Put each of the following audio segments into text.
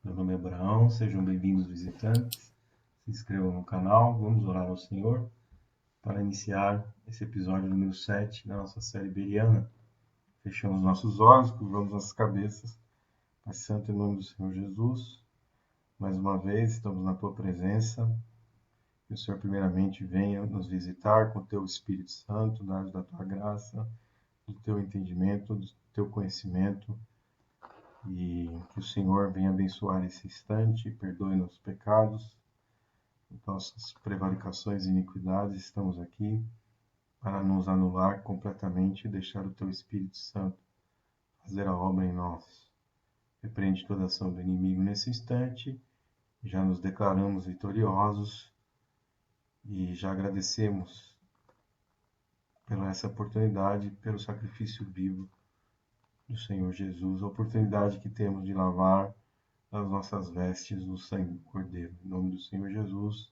Meu nome é Abraão, sejam bem-vindos visitantes. Se inscrevam no canal, vamos orar ao Senhor para iniciar esse episódio número 7 da nossa série Bereana. Fechamos nossos olhos, curvamos nossas cabeças. Pai Santo, em nome do Senhor Jesus, mais uma vez estamos na Tua presença. Que o Senhor primeiramente venha nos visitar com o Teu Espírito Santo, dar-nos da Tua graça, do Teu entendimento, do Teu conhecimento. E que o Senhor venha abençoar esse instante, perdoe nossos pecados, nossas prevaricações e iniquidades. Estamos aqui para nos anular completamente e deixar o Teu Espírito Santo fazer a obra em nós. Repreende toda ação do inimigo nesse instante. Já nos declaramos vitoriosos e já agradecemos pela essa oportunidade, pelo sacrifício vivo do Senhor Jesus, a oportunidade que temos de lavar as nossas vestes no sangue do Cordeiro. Em nome do Senhor Jesus,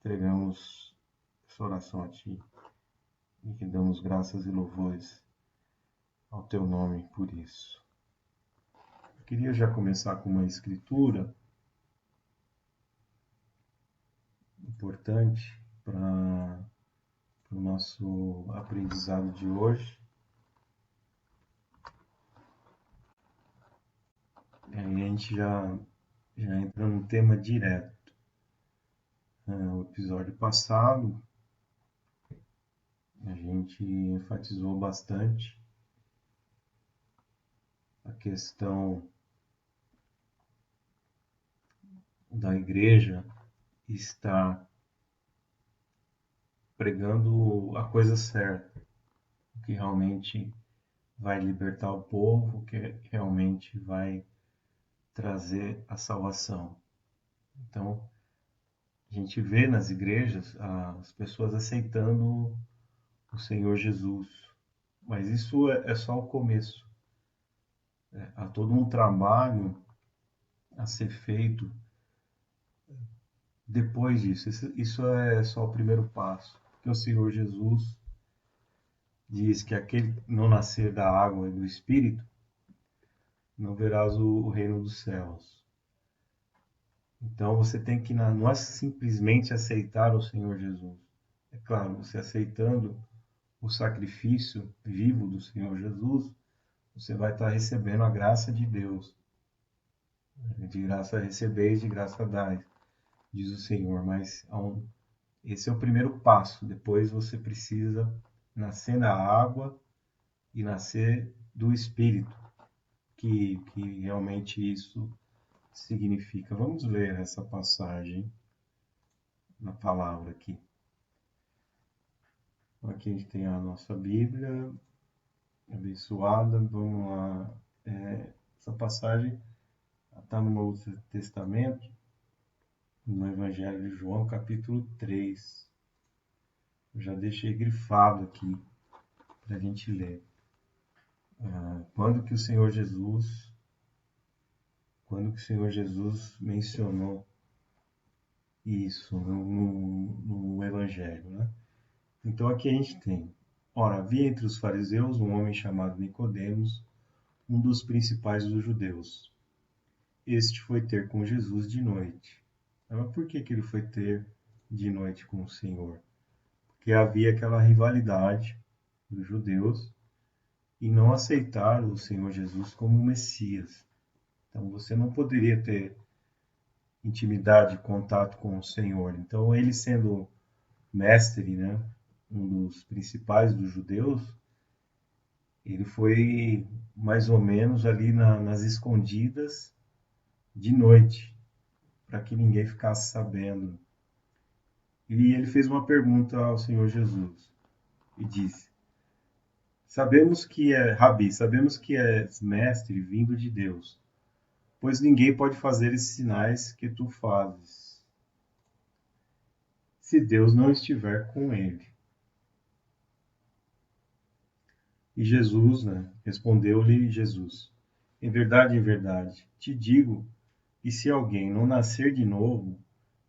entregamos essa oração a Ti e que damos graças e louvores ao Teu nome por isso. Eu queria já começar com uma escritura importante para o nosso aprendizado de hoje. E aí a gente já entra no tema direto. No episódio passado, a gente enfatizou bastante a questão da igreja estar pregando a coisa certa, o que realmente vai libertar o povo, o que realmente vai trazer a salvação. Então, a gente vê nas igrejas as pessoas aceitando o Senhor Jesus, mas isso é só o começo. Há todo um trabalho a ser feito depois disso. Isso é só o primeiro passo. Porque o Senhor Jesus diz que aquele que não nascer da água e do Espírito não verás o reino dos céus. Então você tem que, não é simplesmente aceitar o Senhor Jesus. É claro, você aceitando o sacrifício vivo do Senhor Jesus, você vai estar recebendo a graça de Deus. De graça recebeis, de graça dais, diz o Senhor. Mas esse é o primeiro passo. Depois você precisa nascer da água e nascer do Espírito, que realmente isso significa. Vamos ler essa passagem na palavra aqui. Aqui a gente tem a nossa Bíblia abençoada. Vamos lá. Essa passagem está no Novo Testamento, no Evangelho de João, capítulo 3. Eu já deixei grifado aqui para a gente ler. Quando que o Senhor Jesus mencionou isso no Evangelho, né? Então aqui a gente tem: ora, havia entre os fariseus um homem chamado Nicodemos, um dos principais dos judeus. Este foi ter com Jesus de noite. Mas por que ele foi ter de noite com o Senhor? Porque havia aquela rivalidade dos judeus em não aceitar o Senhor Jesus como Messias. Então você não poderia ter intimidade, contato com o Senhor. Então ele, sendo mestre, né, um dos principais dos judeus, ele foi mais ou menos ali nas escondidas de noite, para que ninguém ficasse sabendo. E ele fez uma pergunta ao Senhor Jesus e disse: sabemos que és mestre vindo de Deus, pois ninguém pode fazer esses sinais que tu fazes, se Deus não estiver com ele. E Jesus, né, respondeu-lhe Jesus: em verdade, te digo, que se alguém não nascer de novo,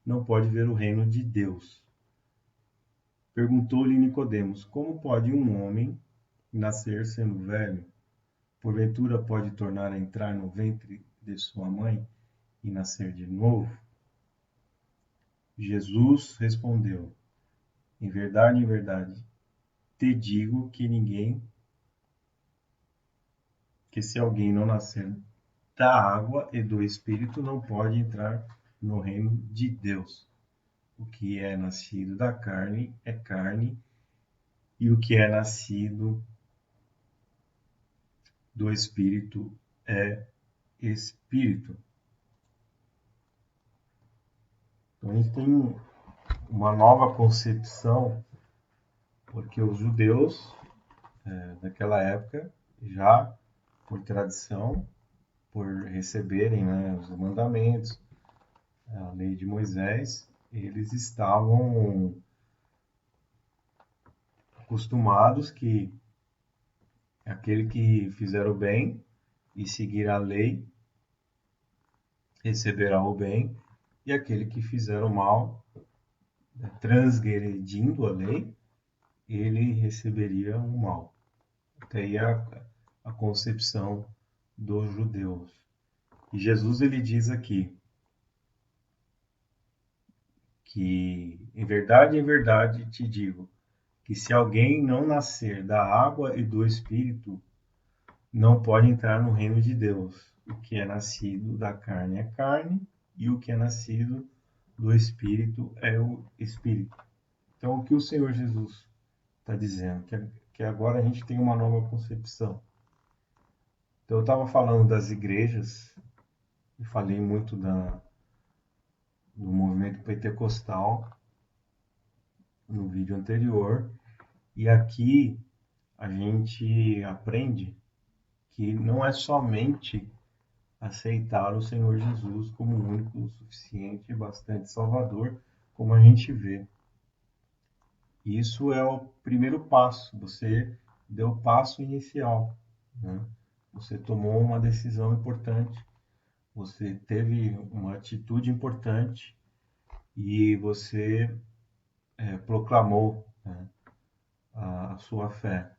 não pode ver o reino de Deus. Perguntou-lhe Nicodemos: como pode um homem nascer sendo velho? Porventura pode tornar a entrar no ventre de sua mãe e nascer de novo? Jesus respondeu: em verdade, te digo que se alguém não nascer da água e do Espírito, não pode entrar no reino de Deus. O que é nascido da carne é carne, e o que é nascido do Espírito é Espírito. Então a gente tem uma nova concepção, porque os judeus naquela época, já por tradição, por receberem, né, os mandamentos, a lei de Moisés, eles estavam acostumados que aquele que fizer o bem e seguir a lei receberá o bem, e aquele que fizer o mal, transgredindo a lei, ele receberia o mal. Até aí a concepção dos judeus. E Jesus ele diz aqui que em verdade te digo que se alguém não nascer da água e do Espírito, não pode entrar no reino de Deus. O que é nascido da carne é carne, e o que é nascido do Espírito é o Espírito. Então, o que o Senhor Jesus está dizendo? Que agora a gente tem uma nova concepção. Então, eu estava falando das igrejas, e falei muito do movimento pentecostal no vídeo anterior, e aqui a gente aprende que não é somente aceitar o Senhor Jesus como único, suficiente e bastante salvador, como a gente vê. Isso é o primeiro passo, você deu o passo inicial, né? Você tomou uma decisão importante, você teve uma atitude importante e você proclamou, né, a sua fé.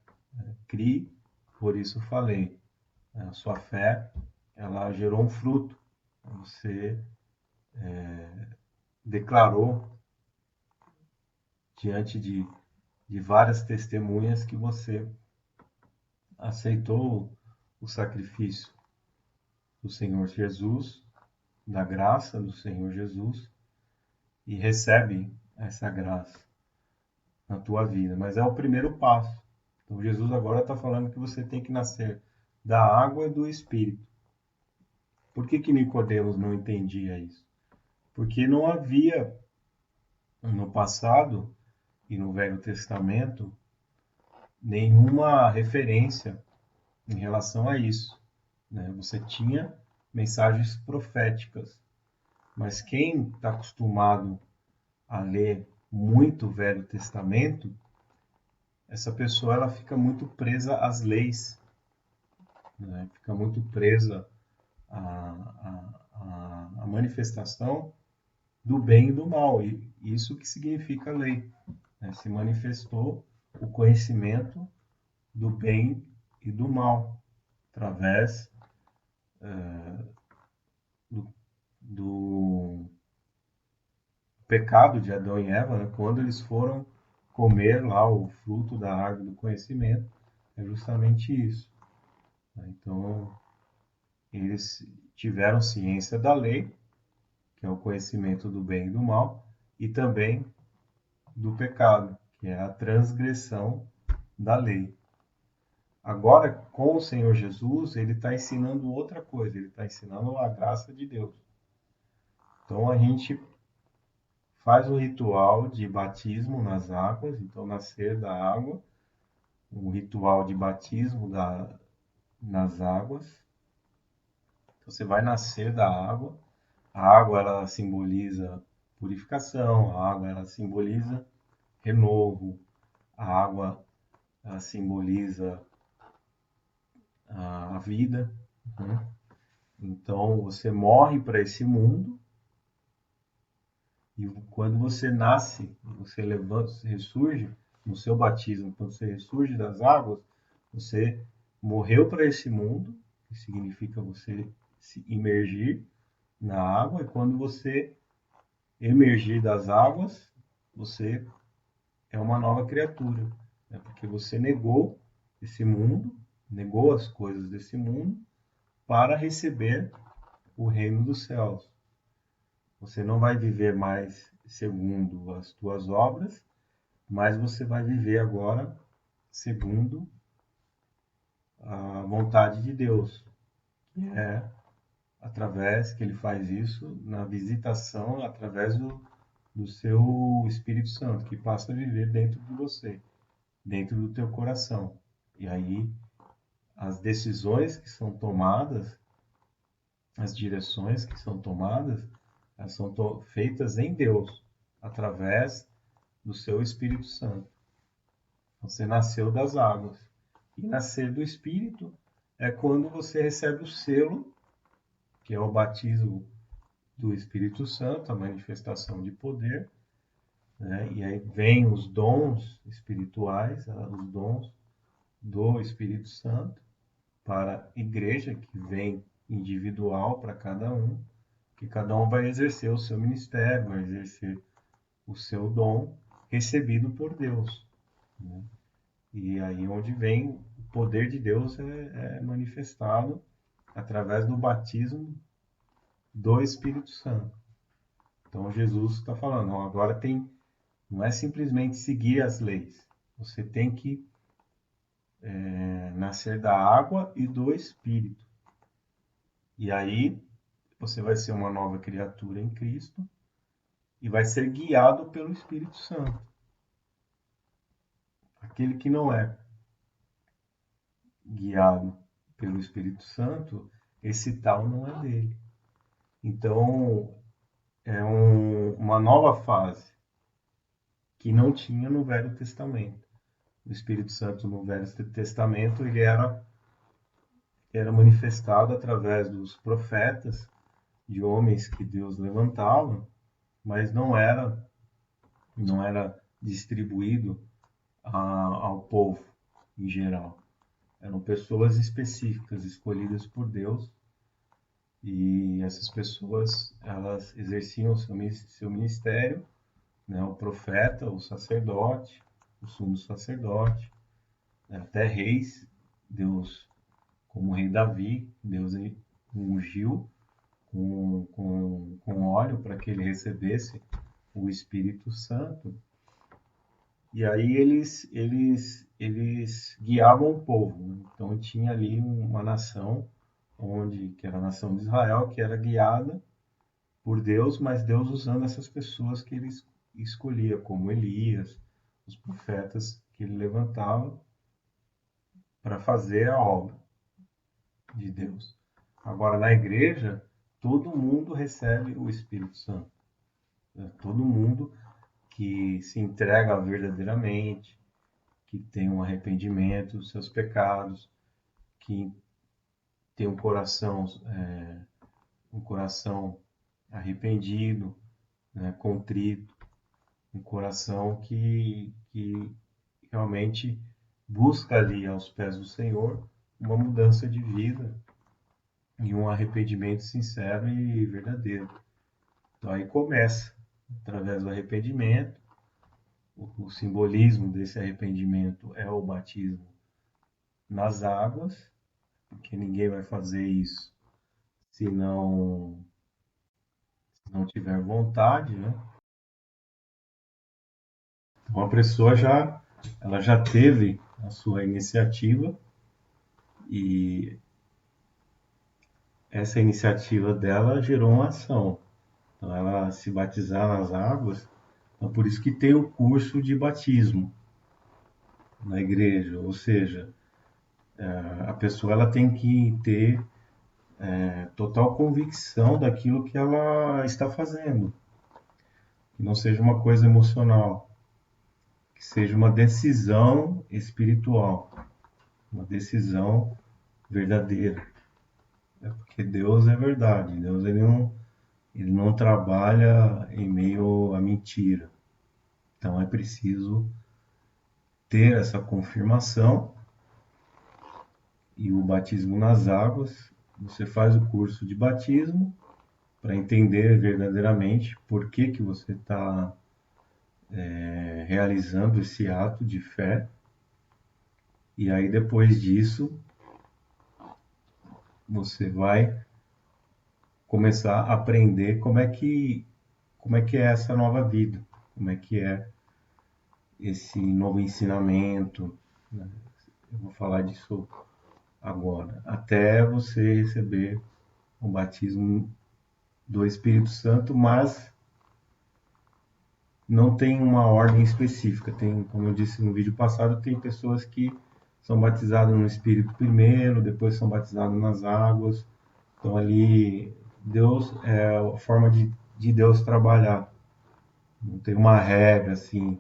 Crie, por isso falei. A sua fé, ela gerou um fruto. Você declarou diante de várias testemunhas que você aceitou o sacrifício do Senhor Jesus, da graça do Senhor Jesus, e recebe essa graça na tua vida. Mas é o primeiro passo. Então Jesus agora está falando que você tem que nascer da água e do Espírito. Por que Nicodemos não entendia isso? Porque não havia no passado e no Velho Testamento nenhuma referência em relação a isso, né? Você tinha mensagens proféticas, mas quem está acostumado a ler muito o Velho Testamento, essa pessoa ela fica muito presa às leis, né? Fica muito presa à manifestação do bem e do mal. E isso que significa lei, né? Se manifestou o conhecimento do bem e do mal através do pecado de Adão e Eva, né? Quando eles foram comer lá o fruto da árvore do conhecimento, é justamente isso, né? Então, eles tiveram ciência da lei, que é o conhecimento do bem e do mal, e também do pecado, que é a transgressão da lei. Agora, com o Senhor Jesus, ele está ensinando outra coisa, ele está ensinando a graça de Deus. Então, a gente faz o ritual de batismo nas águas, então nascer da água, o ritual de batismo nas águas. Então, você vai nascer da água. A água ela simboliza purificação, a água ela simboliza renovo, a água ela simboliza a vida, né? Então você morre para esse mundo e quando você nasce, você levanta, você ressurge no seu batismo, quando você ressurge das águas, você morreu para esse mundo, que significa você se imergir, na água, e quando você emergir das águas, você é uma nova criatura, né? Porque você negou esse mundo, negou as coisas desse mundo para receber o reino dos céus. Você não vai viver mais segundo as tuas obras, mas você vai viver agora segundo a vontade de Deus, que é através que ele faz isso na visitação através do seu Espírito Santo, que passa a viver dentro de você, dentro do teu coração. E aí as decisões que são tomadas, as direções que são tomadas, elas são feitas em Deus, através do seu Espírito Santo. Você nasceu das águas. E nascer do Espírito é quando você recebe o selo, que é o batismo do Espírito Santo, a manifestação de poder, né? E aí vem os dons espirituais, os dons do Espírito Santo para a igreja, que vem individual para cada um, que cada um vai exercer o seu ministério, vai exercer o seu dom recebido por Deus, né? E aí onde vem o poder de Deus é manifestado através do batismo do Espírito Santo. Então Jesus está falando, ó, agora tem, não é simplesmente seguir as leis. Você tem que nascer da água e do Espírito. E aí você vai ser uma nova criatura em Cristo e vai ser guiado pelo Espírito Santo. Aquele que não é guiado pelo Espírito Santo, esse tal não é dele. Então, é uma nova fase que não tinha no Velho Testamento. O Espírito Santo no Velho Testamento ele era manifestado através dos profetas, de homens que Deus levantava, mas não era distribuído ao povo em geral. Eram pessoas específicas, escolhidas por Deus, e essas pessoas elas exerciam seu ministério, né? O profeta, o sacerdote, o sumo sacerdote, né? Até reis, Deus, como o rei Davi, Deus ungiu com óleo para que ele recebesse o Espírito Santo. E aí eles guiavam o povo, né? Então tinha ali uma nação que era a nação de Israel, que era guiada por Deus, mas Deus usando essas pessoas que ele escolhia, como Elias, os profetas que ele levantava para fazer a obra de Deus. Agora na igreja, todo mundo recebe o Espírito Santo, né? Todo mundo que se entrega verdadeiramente, que tem um arrependimento dos seus pecados, que tem um coração arrependido, né, contrito, um coração que realmente busca ali aos pés do Senhor uma mudança de vida e um arrependimento sincero e verdadeiro. Então aí começa, através do arrependimento, o simbolismo desse arrependimento é o batismo nas águas, porque ninguém vai fazer isso se não tiver vontade, né? Então a pessoa ela já teve a sua iniciativa e essa iniciativa dela gerou uma ação. Então ela se batizar nas águas, então por isso que tem o curso de batismo na igreja, ou seja, a pessoa ela tem que ter total convicção daquilo que ela está fazendo, que não seja uma coisa emocional, que seja uma decisão espiritual, uma decisão verdadeira. É porque Deus é verdade, Deus ele não trabalha em meio à mentira. Então é preciso ter essa confirmação e o batismo nas águas. Você faz o curso de batismo para entender verdadeiramente por que que você está realizando esse ato de fé. E aí depois disso, você vai começar a aprender como é que é essa nova vida, como é que é esse novo ensinamento, né? Eu vou falar disso agora, até você receber o batismo do Espírito Santo, mas não tem uma ordem específica. Tem, como eu disse no vídeo passado, tem pessoas que são batizadas no Espírito primeiro, depois são batizadas nas águas. Então ali Deus é a forma de Deus trabalhar. Não tem uma regra assim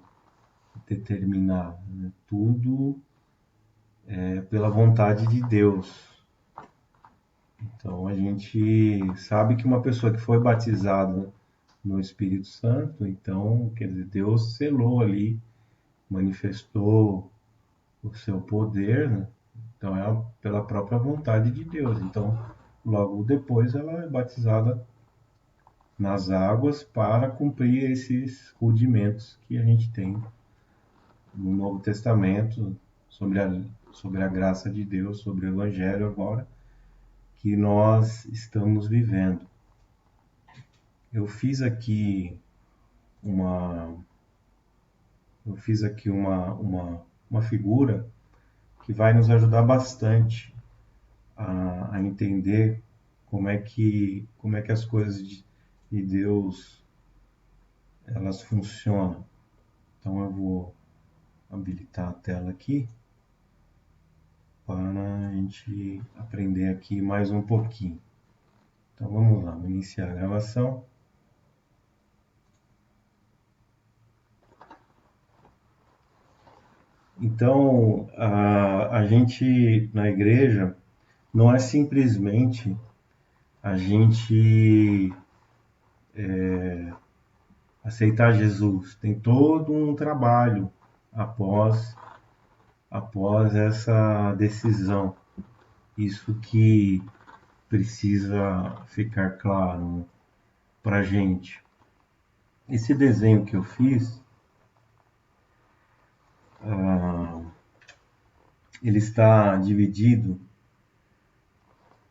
determinada, né? Tudo é pela vontade de Deus. Então a gente sabe que uma pessoa que foi batizada no Espírito Santo, então, quer dizer, Deus selou ali, manifestou o seu poder, né? Então é pela própria vontade de Deus. Então, logo depois ela é batizada nas águas para cumprir esses rudimentos que a gente tem no Novo Testamento sobre a graça de Deus, sobre o Evangelho agora que nós estamos vivendo. Eu fiz aqui uma uma figura que vai nos ajudar bastante a entender como é que as coisas de Deus elas funcionam. Então eu vou habilitar a tela aqui para a gente aprender aqui mais um pouquinho. Então vamos lá, vou iniciar a gravação. Então a gente na igreja não é simplesmente a gente aceitar Jesus. Tem todo um trabalho após essa decisão. Isso que precisa ficar claro para a gente. Esse desenho que eu fiz, ele está dividido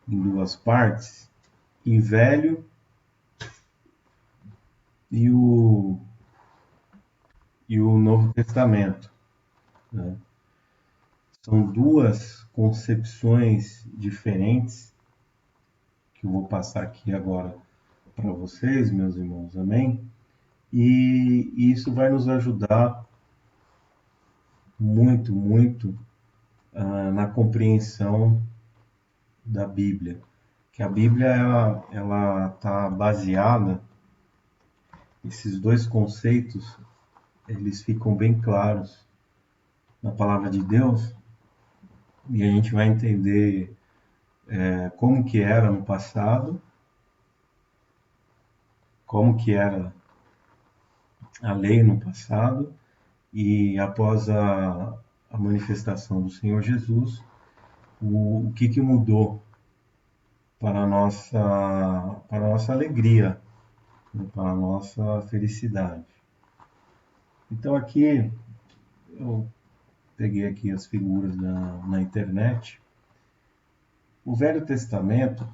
em duas partes, em Velho e o Novo Testamento, né? São duas concepções diferentes que eu vou passar aqui agora para vocês, meus irmãos, amém? E isso vai nos ajudar muito, muito na compreensão da Bíblia. Que a Bíblia ela está baseada, esses dois conceitos, eles ficam bem claros na palavra de Deus e a gente vai entender como que era no passado, como que era a lei no passado e após a manifestação do Senhor Jesus, o que mudou para a nossa alegria, né, para a nossa felicidade. Então aqui eu peguei aqui as figuras na internet. O Velho Testamento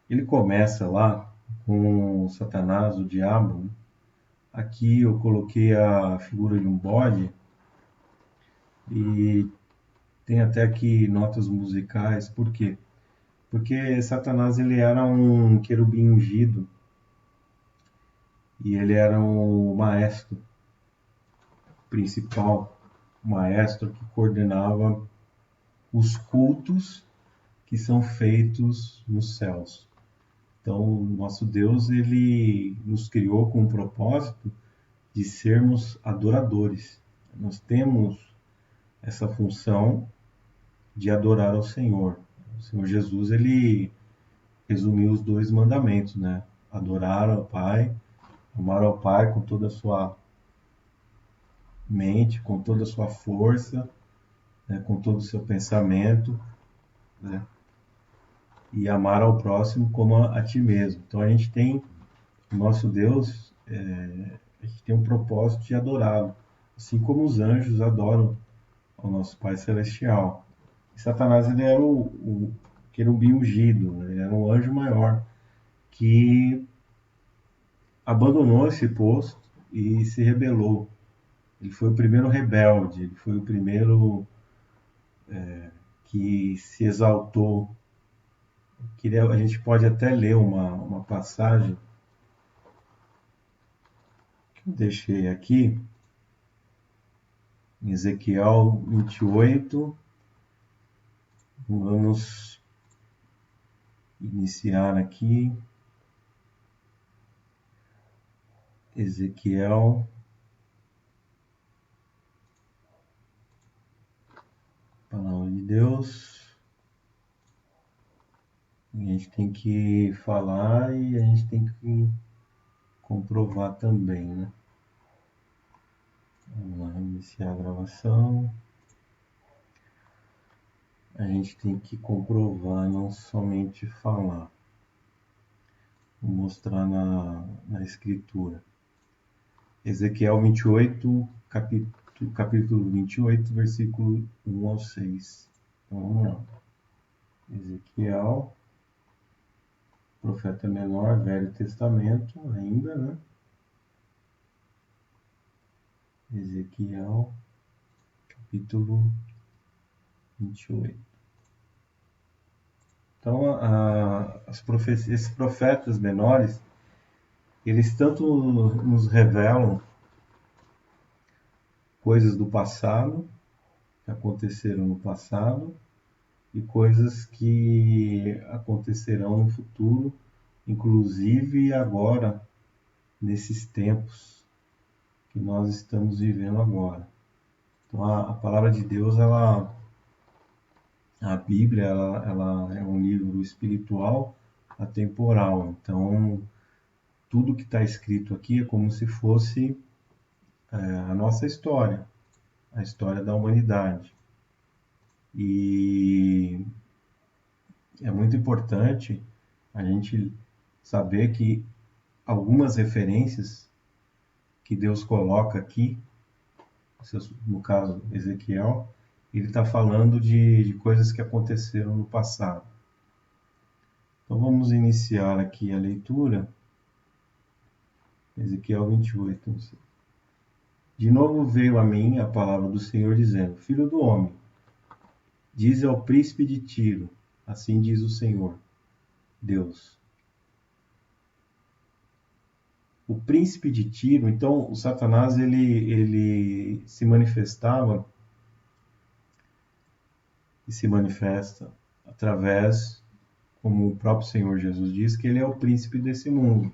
ele começa lá com Satanás, o diabo, né? Aqui eu coloquei a figura de um bode e tem até aqui notas musicais. Por quê? Porque Satanás ele era um querubim ungido e ele era o maestro principal, o maestro que coordenava os cultos que são feitos nos céus. Então, nosso Deus ele nos criou com o propósito de sermos adoradores. Nós temos essa função de adorar ao Senhor. O Senhor Jesus ele resumiu os dois mandamentos, né? Adorar ao Pai, amar ao Pai com toda a sua mente, com toda a sua força, né? Com todo o seu pensamento, né? e amar ao próximo como a ti mesmo. Então a gente tem o nosso Deus, a gente tem um propósito de adorá-lo, assim como os anjos adoram ao nosso Pai Celestial. E Satanás, ele era o querubim ungido, né? Ele era um anjo maior que abandonou esse posto e se rebelou. Ele foi o primeiro rebelde, ele foi o primeiro que se exaltou. A gente pode até ler uma passagem que eu deixei aqui, em Ezequiel 28. Vamos iniciar aqui. Ezequiel, palavra de Deus. A gente tem que falar e a gente tem que comprovar também, né? Vamos lá, iniciar a gravação. A gente tem que comprovar, não somente falar. Vou mostrar na escritura. Ezequiel 28, capítulo 28, versículo 1 ao 6. Então, vamos lá. Ezequiel, profeta menor, Velho Testamento ainda, né? Ezequiel, capítulo 28. Então, esses profetas menores, eles tanto nos revelam coisas do passado, que aconteceram no passado, e coisas que acontecerão no futuro, inclusive agora, nesses tempos que nós estamos vivendo agora. Então, a palavra de Deus, a Bíblia, ela é um livro espiritual, atemporal. Então, tudo que está escrito aqui é como se fosse a nossa história, a história da humanidade. E é muito importante a gente saber que algumas referências que Deus coloca aqui, no caso Ezequiel, ele está falando de coisas que aconteceram no passado. Então vamos iniciar aqui a leitura. Ezequiel 28. De novo veio a mim a palavra do Senhor dizendo: Filho do homem, dize ao príncipe de Tiro, assim diz o Senhor, Deus. O príncipe de Tiro, então o Satanás ele se manifestava e se manifesta através, como o próprio Senhor Jesus diz, que ele é o príncipe desse mundo.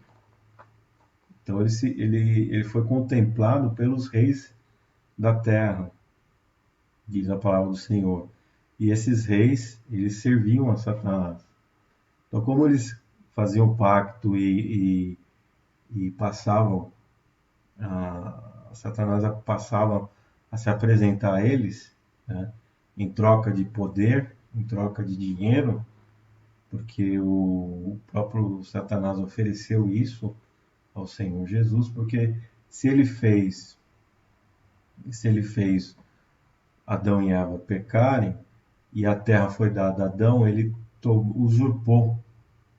Então ele foi contemplado pelos reis da terra, diz a palavra do Senhor. E esses reis, eles serviam a Satanás. Então, como eles faziam pacto e passavam, Satanás passava a se apresentar a eles, né, em troca de poder, em troca de dinheiro, porque o próprio Satanás ofereceu isso ao Senhor Jesus, porque se ele fez Adão e Eva pecarem e a terra foi dada a Adão, ele usurpou,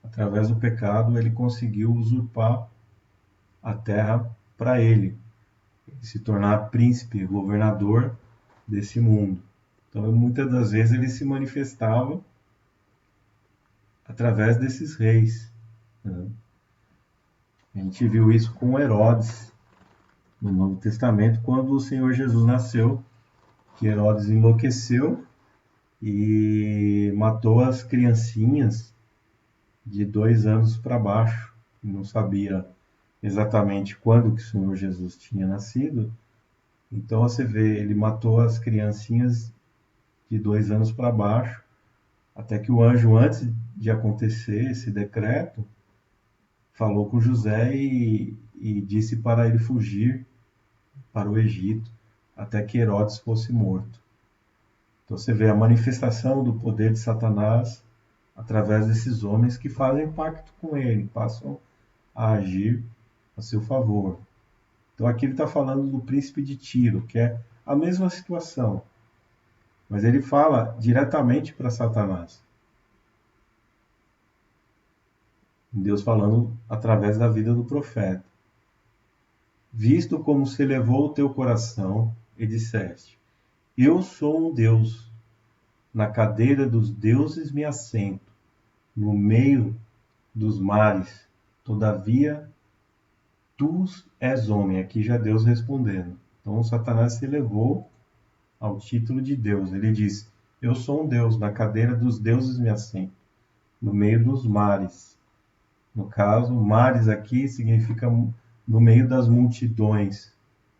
através do pecado, ele conseguiu usurpar a terra para ele se tornar príncipe, governador desse mundo. Então, muitas das vezes ele se manifestava através desses reis, né? A gente viu isso com Herodes no Novo Testamento, quando o Senhor Jesus nasceu, que Herodes enlouqueceu e matou as criancinhas de 2 anos para baixo. Não sabia exatamente quando que o Senhor Jesus tinha nascido. Então você vê, ele matou as criancinhas de 2 anos para baixo, até que o anjo, antes de acontecer esse decreto, falou com José e disse para ele fugir para o Egito, até que Herodes fosse morto. Então você vê a manifestação do poder de Satanás através desses homens que fazem pacto com ele, passam a agir a seu favor. Então aqui ele está falando do príncipe de Tiro, que é a mesma situação, mas ele fala diretamente para Satanás. Deus falando através da vida do profeta. Visto como se elevou o teu coração, e disseste: Eu sou um Deus, na cadeira dos deuses me assento, no meio dos mares, todavia tu és homem. Aqui já Deus respondendo. Então Satanás se elevou ao título de Deus. Ele diz: Eu sou um Deus, na cadeira dos deuses me assento, no meio dos mares. No caso, mares aqui significa no meio das multidões,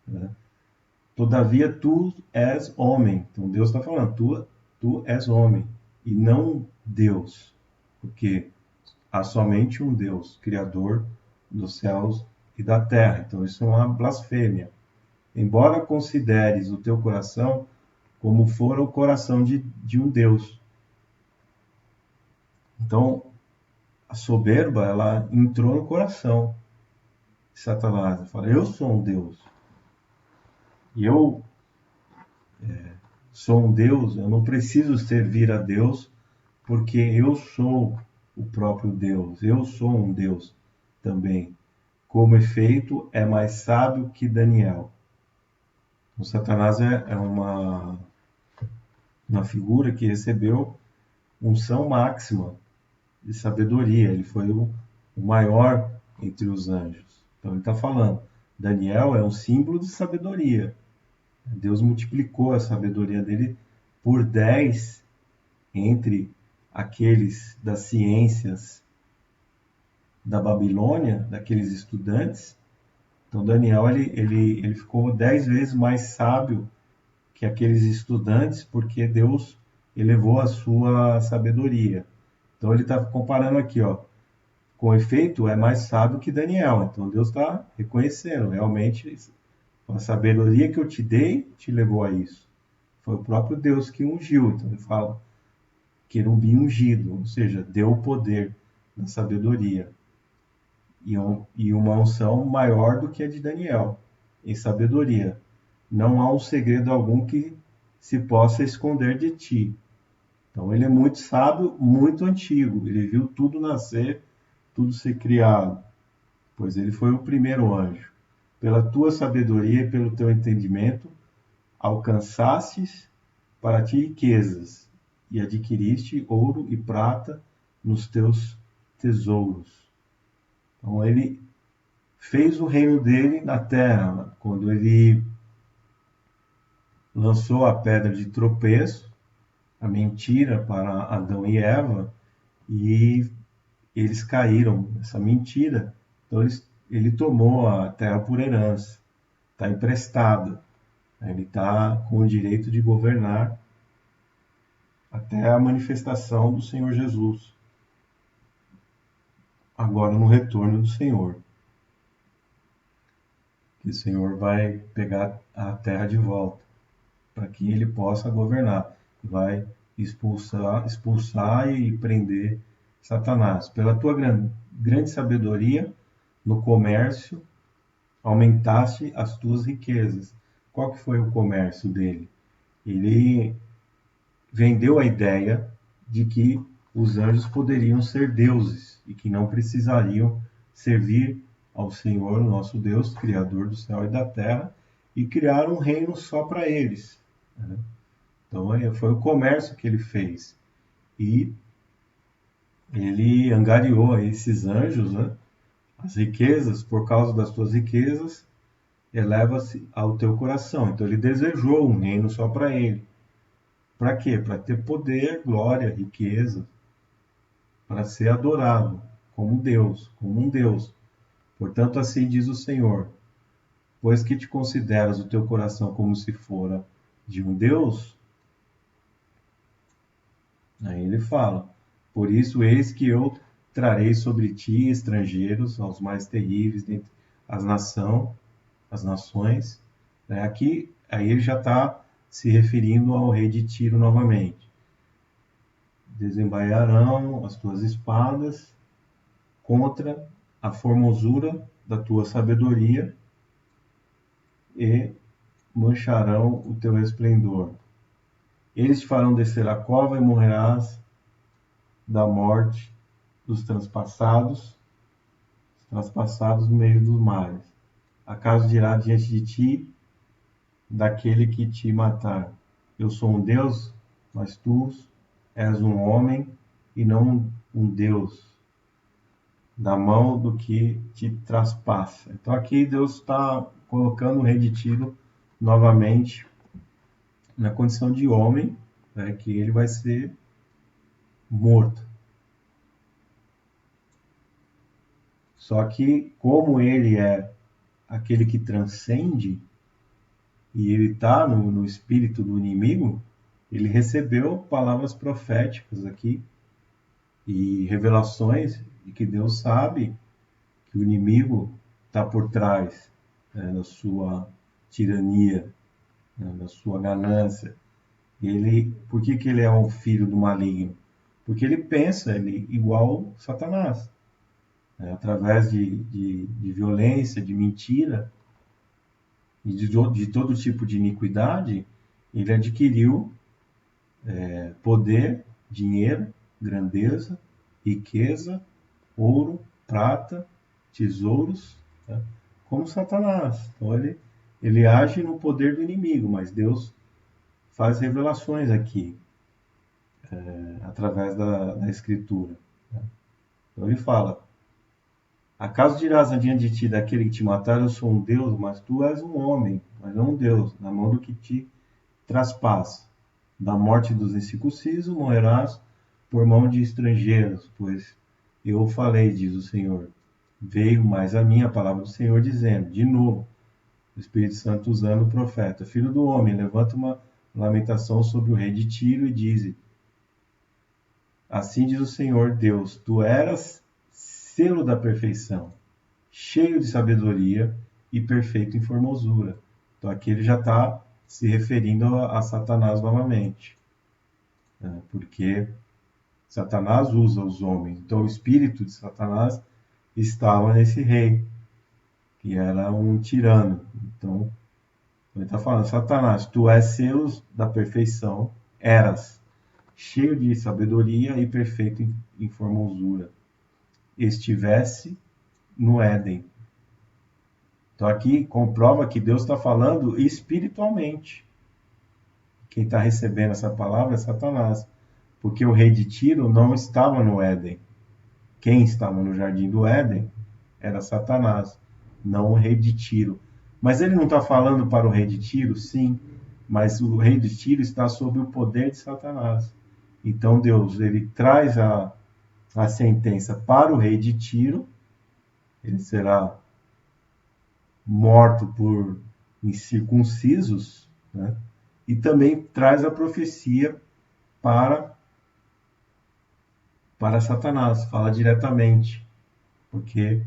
né? Todavia tu és homem. Então Deus está falando, tu és homem e não Deus, porque há somente um Deus, Criador dos céus e da terra. Então isso é uma blasfêmia. Embora consideres o teu coração como for o coração de um Deus. Então, a soberba, ela entrou no coração de Satanás. Ele fala: eu sou um Deus. E eu sou um Deus, eu não preciso servir a Deus, porque eu sou o próprio Deus. Eu sou um Deus também. Como efeito, é mais sábio que Daniel. O Satanás é uma figura que recebeu unção máxima de sabedoria. Ele foi o maior entre os anjos. Então ele está falando, Daniel é um símbolo de sabedoria. Deus multiplicou a sabedoria dele por 10 entre aqueles das ciências da Babilônia, daqueles estudantes. Então Daniel ele ficou 10 vezes mais sábio que aqueles estudantes, porque Deus elevou a sua sabedoria. Então ele está comparando aqui, ó, com efeito é mais sábio que Daniel. Então Deus está reconhecendo, realmente a sabedoria que eu te dei te levou a isso. Foi o próprio Deus que ungiu. Então ele fala querubim ungido, ou seja, deu o poder da sabedoria. E uma unção maior do que a de Daniel, em sabedoria. Não há um segredo algum que se possa esconder de ti. Então ele é muito sábio, muito antigo. Ele viu tudo nascer, tudo ser criado, pois ele foi o primeiro anjo. Pela tua sabedoria e pelo teu entendimento, alcançastes para ti riquezas, e adquiriste ouro e prata nos teus tesouros. Então ele fez o reino dele na terra, quando ele lançou a pedra de tropeço, a mentira para Adão e Eva, e eles caíram nessa mentira. Então ele tomou a terra por herança, está emprestada. Ele está com o direito de governar até a manifestação do Senhor Jesus. Agora no retorno do Senhor. Que o Senhor vai pegar a terra de volta, para que ele possa governar. Vai expulsar e prender Satanás. Pela tua grande sabedoria no comércio, aumentaste as tuas riquezas. Qual que foi o comércio dele? Ele vendeu a ideia de que os anjos poderiam ser deuses e que não precisariam servir ao Senhor, nosso Deus, Criador do céu e da terra, e criar um reino só para eles. Então foi o comércio que ele fez. E ele angariou esses anjos, né? As riquezas, por causa das tuas riquezas, eleva-se ao teu coração. Então ele desejou um reino só para ele. Para quê? Para ter poder, glória, riqueza, para ser adorado como Deus, como um Deus. Portanto, assim diz o Senhor: pois que te consideras o teu coração como se fora de um Deus, aí ele fala: por isso eis que eu trarei sobre ti estrangeiros, aos mais terríveis dentre as nações. Aqui, aí ele já está se referindo ao rei de Tiro novamente. desembainharão as tuas espadas contra a formosura da tua sabedoria e mancharão o teu esplendor. Eles te farão descer a cova e morrerás da morte dos transpassados no meio dos mares. Acaso dirá diante de ti daquele que te matar: eu sou um Deus, mas tu és um homem e não um Deus, da mão do que te traspassa. Então aqui Deus está colocando o rei de Tiro novamente na condição de homem, né, que ele vai ser morto. Só que como ele é aquele que transcende e ele está no espírito do inimigo, ele recebeu palavras proféticas aqui e revelações de que Deus sabe que o inimigo está por trás, né, da sua tirania, né, da sua ganância. Por que ele é um filho do maligno? Porque ele pensa igual Satanás, né, através de violência, de mentira e de todo tipo de iniquidade, ele adquiriu poder, dinheiro, grandeza, riqueza, ouro, prata, tesouros, né? Como Satanás. Então ele age no poder do inimigo, mas Deus faz revelações aqui, através da Escritura, né? Então ele fala: acaso dirás adiante de ti daquele que te matar, eu sou um Deus, mas tu és um homem, mas não um Deus, na mão do que te traspassa. Da morte dos incircuncisos morrerás por mão de estrangeiros, pois eu falei, diz o Senhor. Veio mais a mim a palavra do Senhor, dizendo, de novo, o Espírito Santo usando o profeta: filho do homem, levanta uma lamentação sobre o rei de Tiro e dize: assim diz o Senhor Deus, tu eras selo da perfeição, cheio de sabedoria e perfeito em formosura. Então aqui ele já está se referindo a Satanás novamente, né? Porque Satanás usa os homens. Então o espírito de Satanás estava nesse rei, que era um tirano. Então ele está falando: Satanás, tu és selo da perfeição, eras cheio de sabedoria e perfeito em formosura. Estivesse no Éden. Então aqui comprova que Deus está falando espiritualmente. Quem está recebendo essa palavra é Satanás, porque o rei de Tiro não estava no Éden. Quem estava no jardim do Éden era Satanás, não o rei de Tiro. Mas ele não está falando para o rei de Tiro? Sim, mas o rei de Tiro está sob o poder de Satanás. Então Deus ele traz a sentença para o rei de Tiro, ele será morto por incircuncisos, né? E também traz a profecia para Satanás, fala diretamente, porque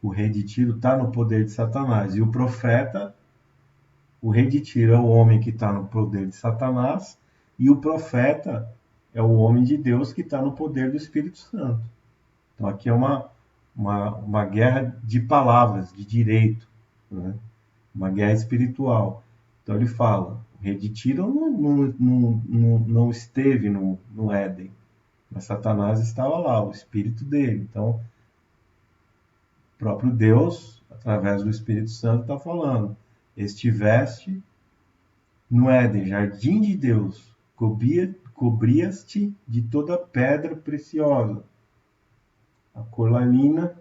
o rei de Tiro está no poder de Satanás, e o profeta, o rei de Tiro é o homem que está no poder de Satanás, e o profeta é o homem de Deus que está no poder do Espírito Santo. Então aqui é uma guerra de palavras, de direito, né? Uma guerra espiritual. Então ele fala: o rei de Tiro não esteve no Éden, mas Satanás estava lá, o espírito dele. Então, o próprio Deus, através do Espírito Santo, está falando: estiveste no Éden, jardim de Deus, cobrias-te de toda pedra preciosa, a coralina,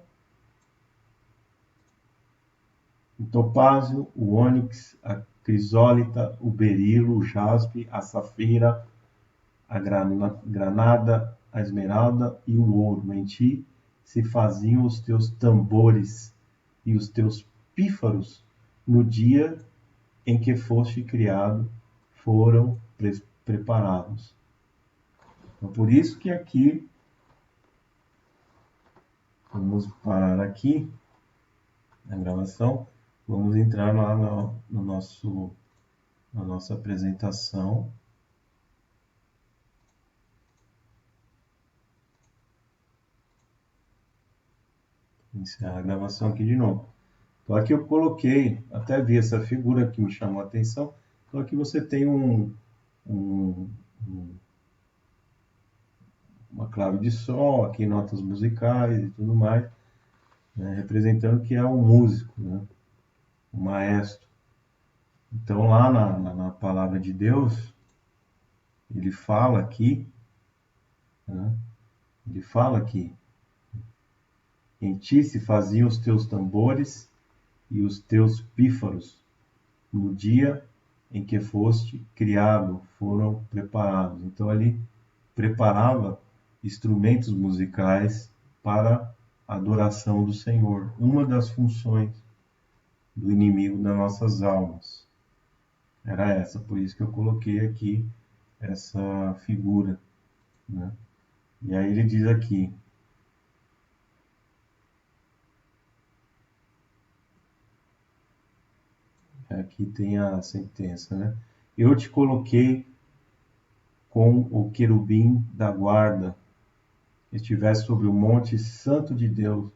o topázio, o ônix, a crisólita, o berilo, o jaspe, a safira, a granada, a esmeralda e o ouro. Em ti se faziam os teus tambores e os teus pífaros no dia em que foste criado, foram preparados. Então, por isso que aqui, vamos parar aqui na gravação, vamos entrar lá na nossa apresentação. Iniciar a gravação aqui de novo. Então aqui eu coloquei, até vi essa figura que me chamou a atenção. Então aqui você tem um- uma clave de sol, aqui notas musicais e tudo mais, né, representando que é um músico, né, um maestro. Então lá na palavra de Deus, ele fala aqui, né, ele fala que em ti se faziam os teus tambores e os teus pífaros no dia em que foste criado, foram preparados. Então ele preparava instrumentos musicais para a adoração do Senhor, uma das funções do inimigo das nossas almas. Era essa, por isso que eu coloquei aqui essa figura, né? E aí ele diz aqui, aqui tem a sentença, né? Eu te coloquei com o querubim da guarda, estivesse sobre o monte santo de Deus,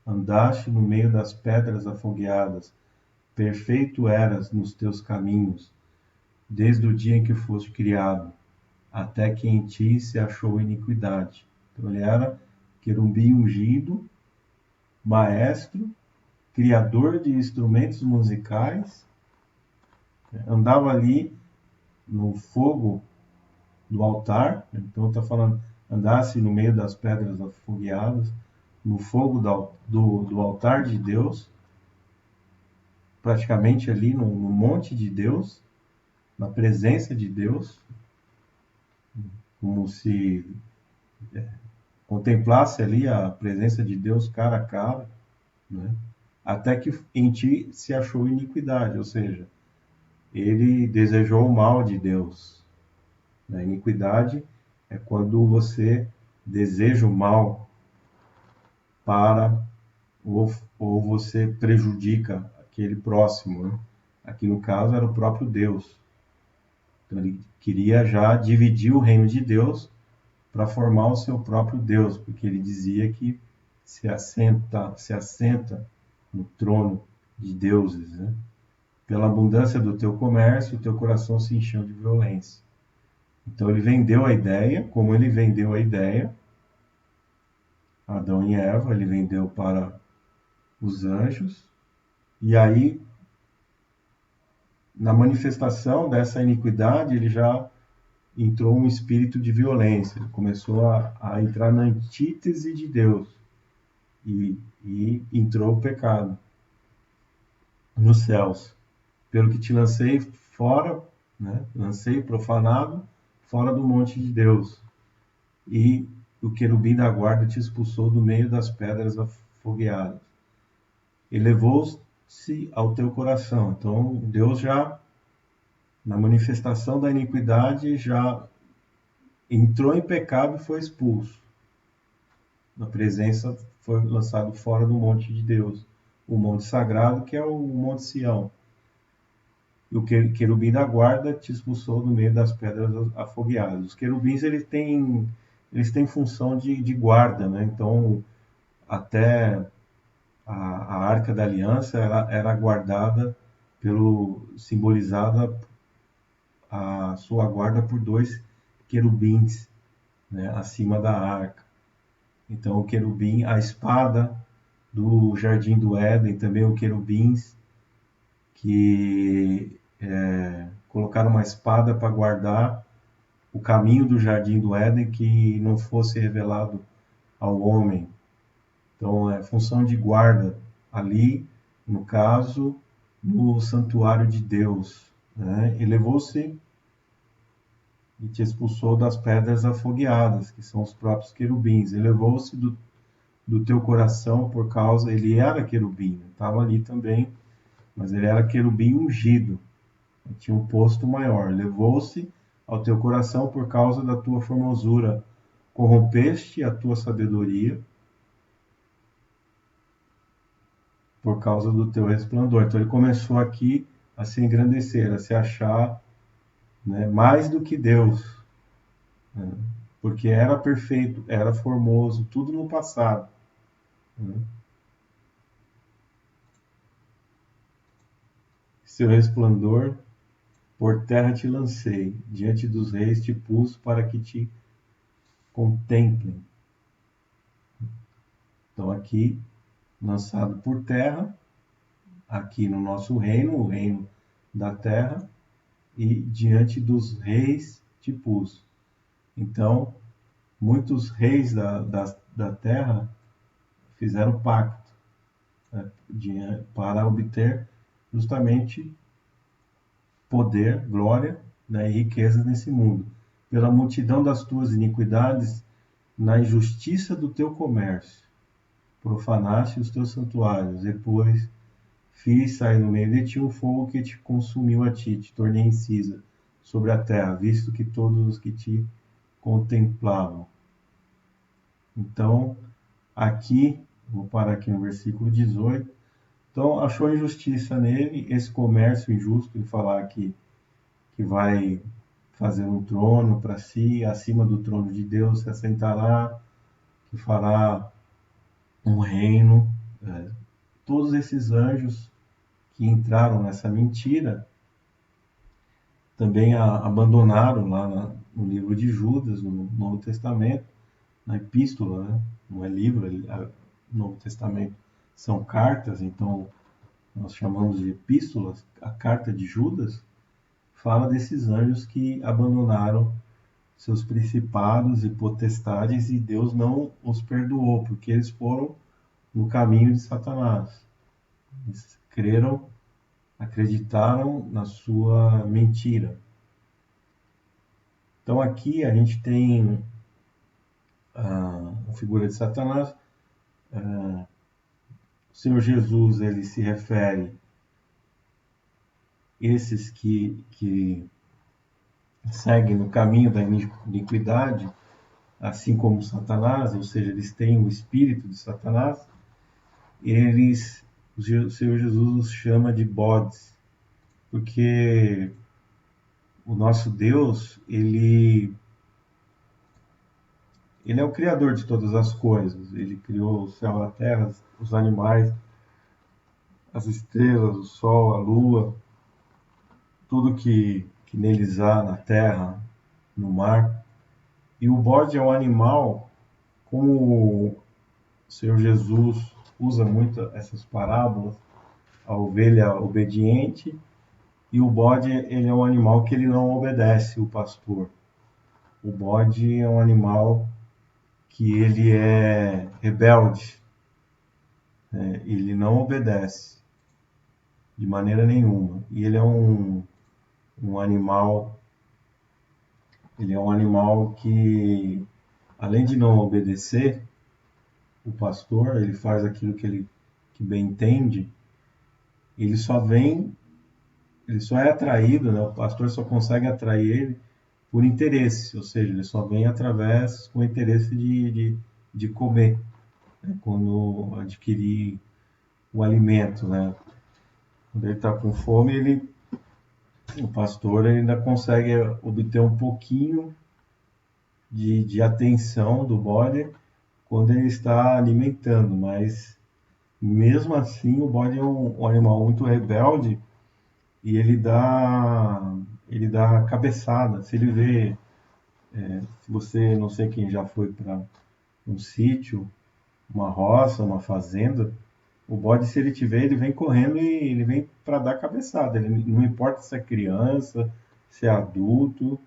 andaste no meio das pedras afogueadas, perfeito eras nos teus caminhos, desde o dia em que foste criado, até que em ti se achou iniquidade. Então ele era querubim ungido, maestro, criador de instrumentos musicais, andava ali no fogo do altar, então está falando, andasse no meio das pedras afogueadas, no fogo do altar de Deus, praticamente ali no monte de Deus, na presença de Deus, como se contemplasse ali a presença de Deus cara a cara, né? Até que em ti se achou iniquidade, ou seja, ele desejou o mal de Deus. A iniquidade é quando você deseja o mal para ou você prejudica aquele próximo, né? Aqui no caso era o próprio Deus. Então ele queria já dividir o reino de Deus para formar o seu próprio Deus, porque ele dizia que se assenta no trono de deuses, né? Pela abundância do teu comércio, o teu coração se encheu de violência. Então ele vendeu a ideia, como ele vendeu a ideia, Adão e Eva, ele vendeu para os anjos, e aí, na manifestação dessa iniquidade, ele já entrou um espírito de violência, ele começou a entrar na antítese de Deus, e entrou o pecado nos céus. Pelo que te lancei fora, né? Lancei profanado fora do monte de Deus. E o querubim da guarda te expulsou do meio das pedras afogueadas. Elevou-se ao teu coração. Então, Deus já, na manifestação da iniquidade, já entrou em pecado e foi expulso. Na presença, foi lançado fora do monte de Deus. O monte sagrado, que é o Monte Sião. E o querubim da guarda te expulsou do meio das pedras afogueadas. Os querubins eles têm função de guarda, né? Então, até a Arca da Aliança era guardada simbolizada a sua guarda por dois querubins, né, acima da arca. Então, o querubim, a espada do Jardim do Éden, também o querubins que colocaram uma espada para guardar o caminho do Jardim do Éden que não fosse revelado ao homem. Então, é função de guarda ali, no caso, no santuário de Deus, né? Elevou-se e te expulsou das pedras afogueadas, que são os próprios querubins. Elevou-se do teu coração por causa... Ele era querubim, estava ali também, mas ele era querubim ungido. Tinha um posto maior. Levou-se ao teu coração por causa da tua formosura. Corrompeste a tua sabedoria por causa do teu resplendor. Então ele começou aqui a se engrandecer, a se achar, né, mais do que Deus, né, porque era perfeito, era formoso, tudo no passado, né. seu resplendor por terra te lancei, diante dos reis te pus para que te contemplem. Então aqui, lançado por terra, aqui no nosso reino, o reino da terra, e diante dos reis te pus. Então, muitos reis da terra fizeram pacto, né, para obter justamente poder, glória, né, e riquezas nesse mundo. Pela multidão das tuas iniquidades, na injustiça do teu comércio, profanaste os teus santuários, depois fiz sair no meio de ti um fogo que te consumiu a ti, te tornei incisa sobre a terra, visto que todos os que te contemplavam. Então, aqui, vou parar aqui no versículo 18. Então, achou injustiça nele, esse comércio injusto, em falar que vai fazer um trono para si, acima do trono de Deus, se assentará, que fará um reino. Todos esses anjos que entraram nessa mentira também abandonaram lá no livro de Judas, no Novo Testamento, na epístola, né? Não é livro, o Novo Testamento são cartas, então nós chamamos de epístolas. A carta de Judas fala desses anjos que abandonaram seus principados e potestades e Deus não os perdoou, porque eles foram no caminho de Satanás. Eles creram, acreditaram na sua mentira. Então aqui a gente tem a figura de Satanás. O Senhor Jesus, ele se refere a esses que seguem no caminho da iniquidade, assim como Satanás, ou seja, eles têm o espírito de Satanás. O Senhor Jesus os chama de bodes, porque o nosso Deus, ele é o criador de todas as coisas. Ele criou o céu, a terra, os animais, as estrelas, o sol, a lua, tudo que neles há na terra, no mar. E o bode é um animal, como o Senhor Jesus usa muito essas parábolas, a ovelha obediente, e o bode, ele é um animal que ele não obedece o pastor. O bode é um animal que ele é rebelde, né? Ele não obedece de maneira nenhuma. E ele é um animal, que, além de não obedecer o pastor, ele faz aquilo que bem entende. Ele só é atraído, né? O pastor só consegue atrair ele por interesse, ou seja, ele só vem através com o interesse de comer, né? Quando adquirir o alimento, né? Quando ele está com fome, o pastor ainda consegue obter um pouquinho de atenção do bode quando ele está alimentando, mas mesmo assim o bode é um animal muito rebelde e ele dá cabeçada. Se ele vê, se você, não sei quem já foi para um sítio, uma roça, uma fazenda, o bode, se ele te vê, ele vem correndo e ele vem para dar cabeçada. Ele não importa se é criança, se é adulto,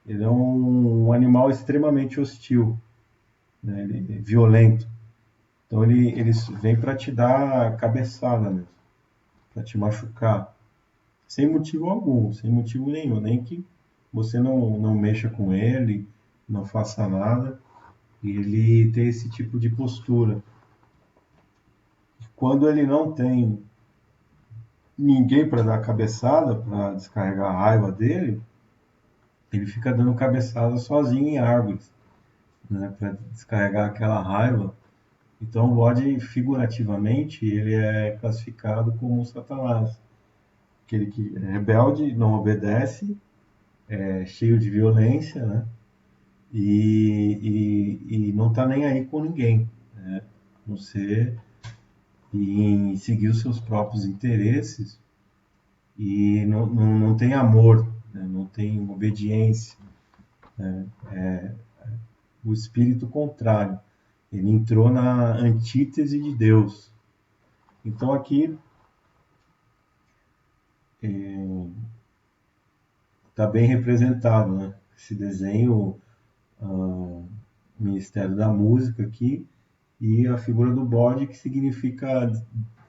ele é um animal extremamente hostil, né? Ele é violento. Então ele vem para te dar cabeçada mesmo, para te machucar, sem motivo algum, sem motivo nenhum, nem que você não mexa com ele, não faça nada. E ele tem esse tipo de postura. Quando ele não tem ninguém para dar cabeçada, para descarregar a raiva dele, ele fica dando cabeçada sozinho em árvores, né, para descarregar aquela raiva. Então, o bode, figurativamente, ele é classificado como Satanás, aquele que é rebelde, não obedece, é cheio de violência, né, e não está nem aí com ninguém, né, a não ser em seguir os seus próprios interesses e não tem amor, né? Não tem obediência. O espírito contrário. Ele entrou na antítese de Deus. Então aqui está bem representado, né? Esse desenho, o Ministério da Música aqui, e a figura do bode, que significa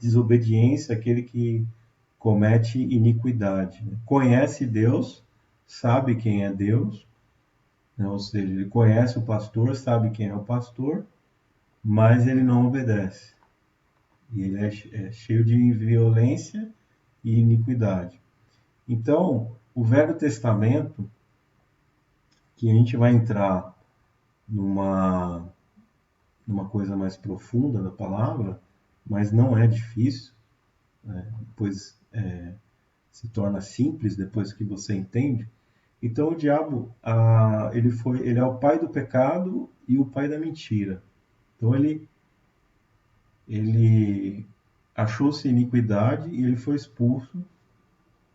desobediência, aquele que comete iniquidade, né? Conhece Deus, sabe quem é Deus, né? Ou seja, ele conhece o pastor, sabe quem é o pastor, mas ele não obedece. E ele é cheio de violência e iniquidade. Então, o Velho Testamento, que a gente vai entrar numa, numa coisa mais profunda da palavra, mas não é difícil, né? Depois se torna simples depois que você entende. Então, o diabo, ele é o pai do pecado e o pai da mentira. Então, ele achou-se iniquidade e ele foi expulso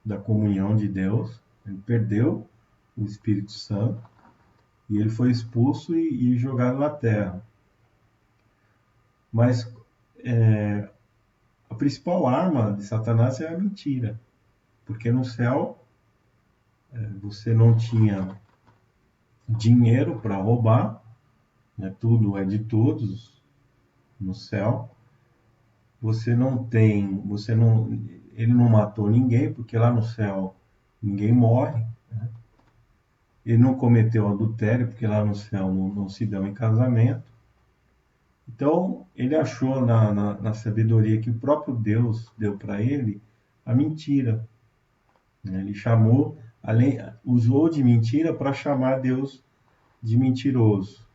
da comunhão de Deus. Ele perdeu o Espírito Santo e ele foi expulso e jogado na terra. Mas a principal arma de Satanás é a mentira, porque no céu você não tinha dinheiro para roubar, né? Tudo é de todos no céu. Ele não matou ninguém, porque lá no céu ninguém morre. Né? Ele não cometeu adultério, porque lá no céu não se dão em casamento. Então, ele achou na sabedoria que o próprio Deus deu para ele a mentira. Né? Ele usou de mentira para chamar Deus de mentiroso.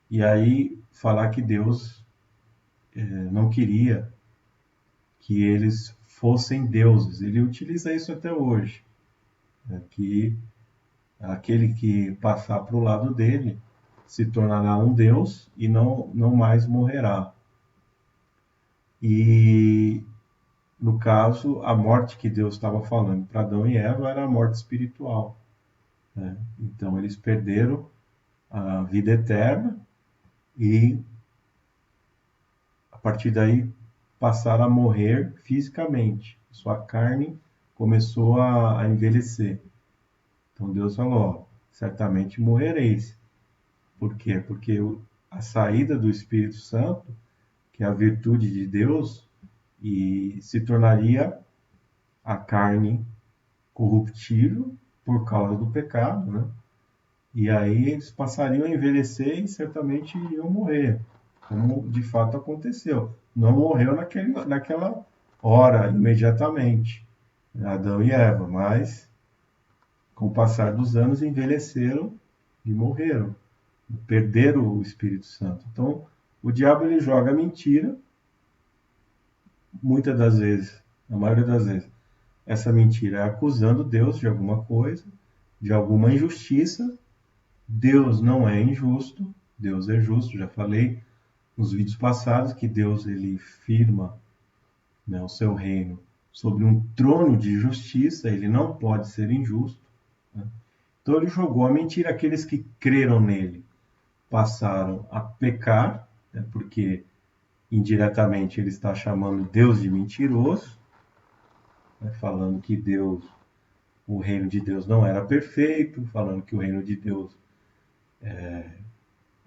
E aí falar que Deus não queria que eles fossem deuses. Ele utiliza isso até hoje, né? Que aquele que passar para o lado dele se tornará um deus e não mais morrerá. E, no caso, a morte que Deus estava falando para Adão e Eva era a morte espiritual. Né? Então, eles perderam a vida eterna e, a partir daí, passaram a morrer fisicamente. Sua carne começou a envelhecer. Então, Deus falou: ó, certamente morrereis. Por quê? Porque a saída do Espírito Santo, que é a virtude de Deus, e se tornaria a carne corruptível por causa do pecado, né? E aí eles passariam a envelhecer e certamente iriam morrer, como de fato aconteceu. Não morreu naquela hora, imediatamente, Adão e Eva, mas com o passar dos anos envelheceram e morreram, perderam o Espírito Santo. Então, o diabo ele joga mentira, muitas das vezes, a maioria das vezes, essa mentira é acusando Deus de alguma coisa, de alguma injustiça. Deus não é injusto, Deus é justo. Já falei nos vídeos passados que Deus ele firma, né, o seu reino sobre um trono de justiça, ele não pode ser injusto. Né? Então ele jogou a mentira. Aqueles que creram nele passaram a pecar, né, porque indiretamente ele está chamando Deus de mentiroso, né, falando que o reino de Deus não era perfeito, falando que o reino de Deus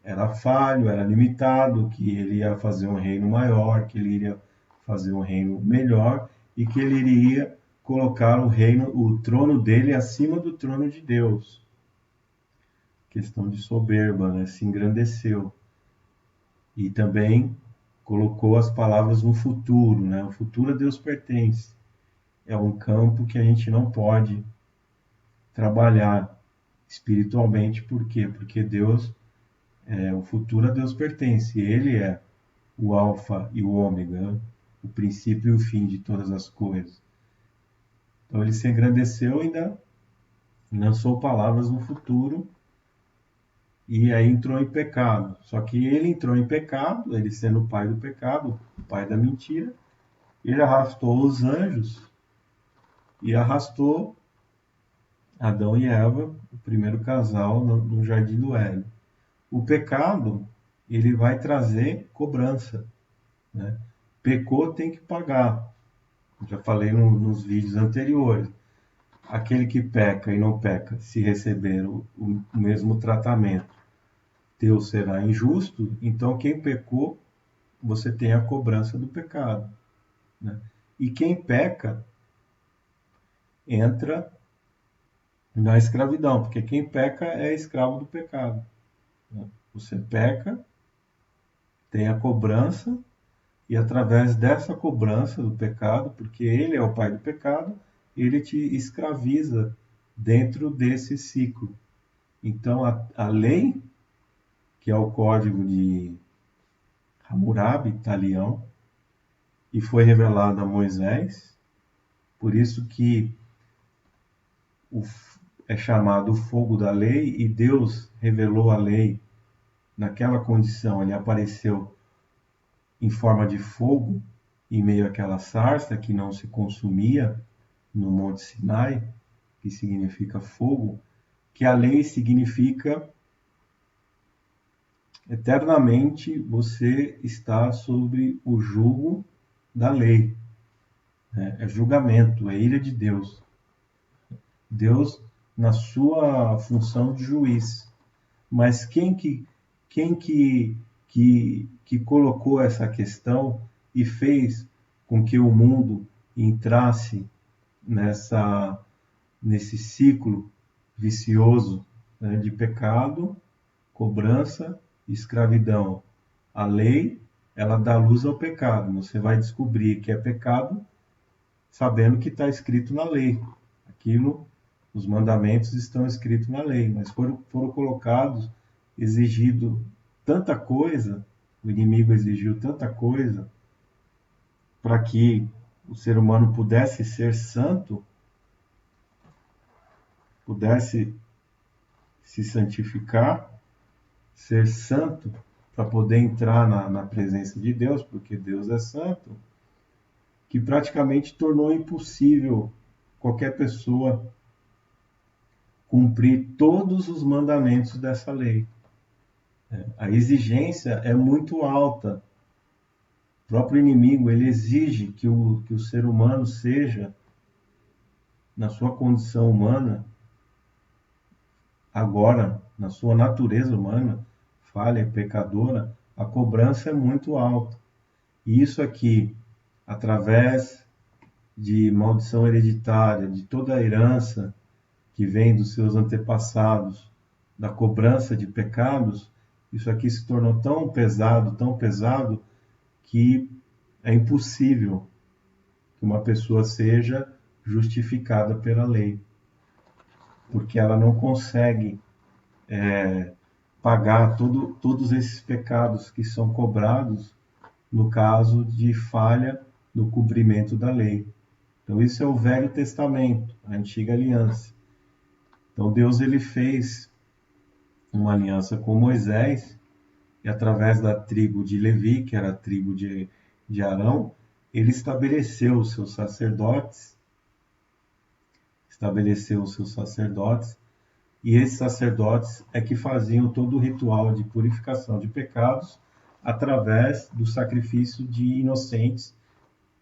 era falho, era limitado, que ele ia fazer um reino maior, que ele iria fazer um reino melhor e que ele iria colocar o trono dele acima do trono de Deus. Questão de soberba, né? Se engrandeceu. E também colocou as palavras no futuro, né? O futuro a Deus pertence. É um campo que a gente não pode trabalhar espiritualmente. Por quê? Porque o futuro a Deus pertence. Ele é o alfa e o ômega, né? O princípio e o fim de todas as coisas. Então ele se engrandeceu e ainda lançou palavras no futuro e aí entrou em pecado. Só que ele entrou em pecado, ele sendo o pai do pecado, o pai da mentira, ele arrastou os anjos e arrastou Adão e Eva, o primeiro casal, no jardim do Éden. O pecado, ele vai trazer cobrança, né? Pecou, tem que pagar. Já falei nos vídeos anteriores. Aquele que peca e não peca, se receber o mesmo tratamento, Deus será injusto. Então, quem pecou, você tem a cobrança do pecado, né? E quem peca entra na escravidão, porque quem peca é escravo do pecado, né? Você peca, tem a cobrança, e através dessa cobrança do pecado, porque ele é o pai do pecado, ele te escraviza dentro desse ciclo. Então, a lei, que é o código de Hammurabi, italiano, e foi revelada a Moisés, por isso que o, é chamado o fogo da lei, e Deus revelou a lei naquela condição, ele apareceu em forma de fogo em meio àquela sarça que não se consumia no Monte Sinai, que significa fogo, que a lei significa eternamente você está sobre o jugo da lei, né? É julgamento, é ira de Deus. Deus na sua função de juiz. Mas quem que colocou essa questão e fez com que o mundo entrasse nesse ciclo vicioso, né, de pecado, cobrança e escravidão? A lei, ela dá luz ao pecado. Você vai descobrir que é pecado sabendo que está escrito na lei. Aquilo, os mandamentos estão escritos na lei, mas foram colocados, exigido tanta coisa, o inimigo exigiu tanta coisa para que o ser humano pudesse ser santo, pudesse se santificar, ser santo, para poder entrar na presença de Deus, porque Deus é santo, que praticamente tornou impossível qualquer pessoa cumprir todos os mandamentos dessa lei. A exigência é muito alta. O próprio inimigo, ele exige que o ser humano seja, na sua condição humana, agora, na sua natureza humana, falha, pecadora, a cobrança é muito alta. E isso aqui, através de maldição hereditária, de toda a herança que vem dos seus antepassados, da cobrança de pecados, isso aqui se tornou tão pesado, que é impossível que uma pessoa seja justificada pela lei, porque ela não consegue pagar todos esses pecados que são cobrados no caso de falha no cumprimento da lei. Então isso é o Velho Testamento, a Antiga Aliança. Então Deus, ele fez uma aliança com Moisés, e através da tribo de Levi, que era a tribo de Arão, ele estabeleceu os seus sacerdotes, e esses sacerdotes é que faziam todo o ritual de purificação de pecados através do sacrifício de inocentes.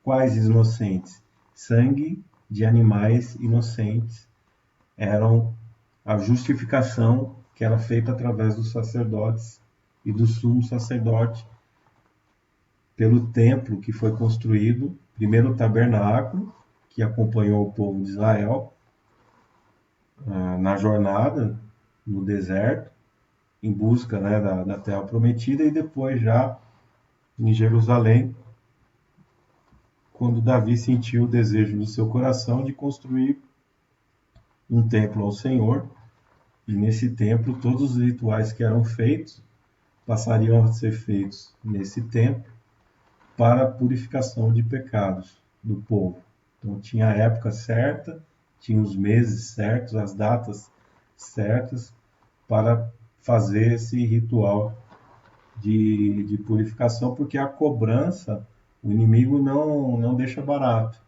Quais inocentes? Sangue de animais inocentes eram a justificação que era feita através dos sacerdotes e do sumo sacerdote, pelo templo que foi construído, primeiro o tabernáculo, que acompanhou o povo de Israel na jornada no deserto, em busca, né, da terra prometida, e depois já em Jerusalém, quando Davi sentiu o desejo do seu coração de construir um templo ao Senhor, e nesse templo todos os rituais que eram feitos passariam a ser feitos nesse templo para a purificação de pecados do povo. Então tinha a época certa, tinha os meses certos, as datas certas para fazer esse ritual de purificação, porque a cobrança, o inimigo não deixa barato,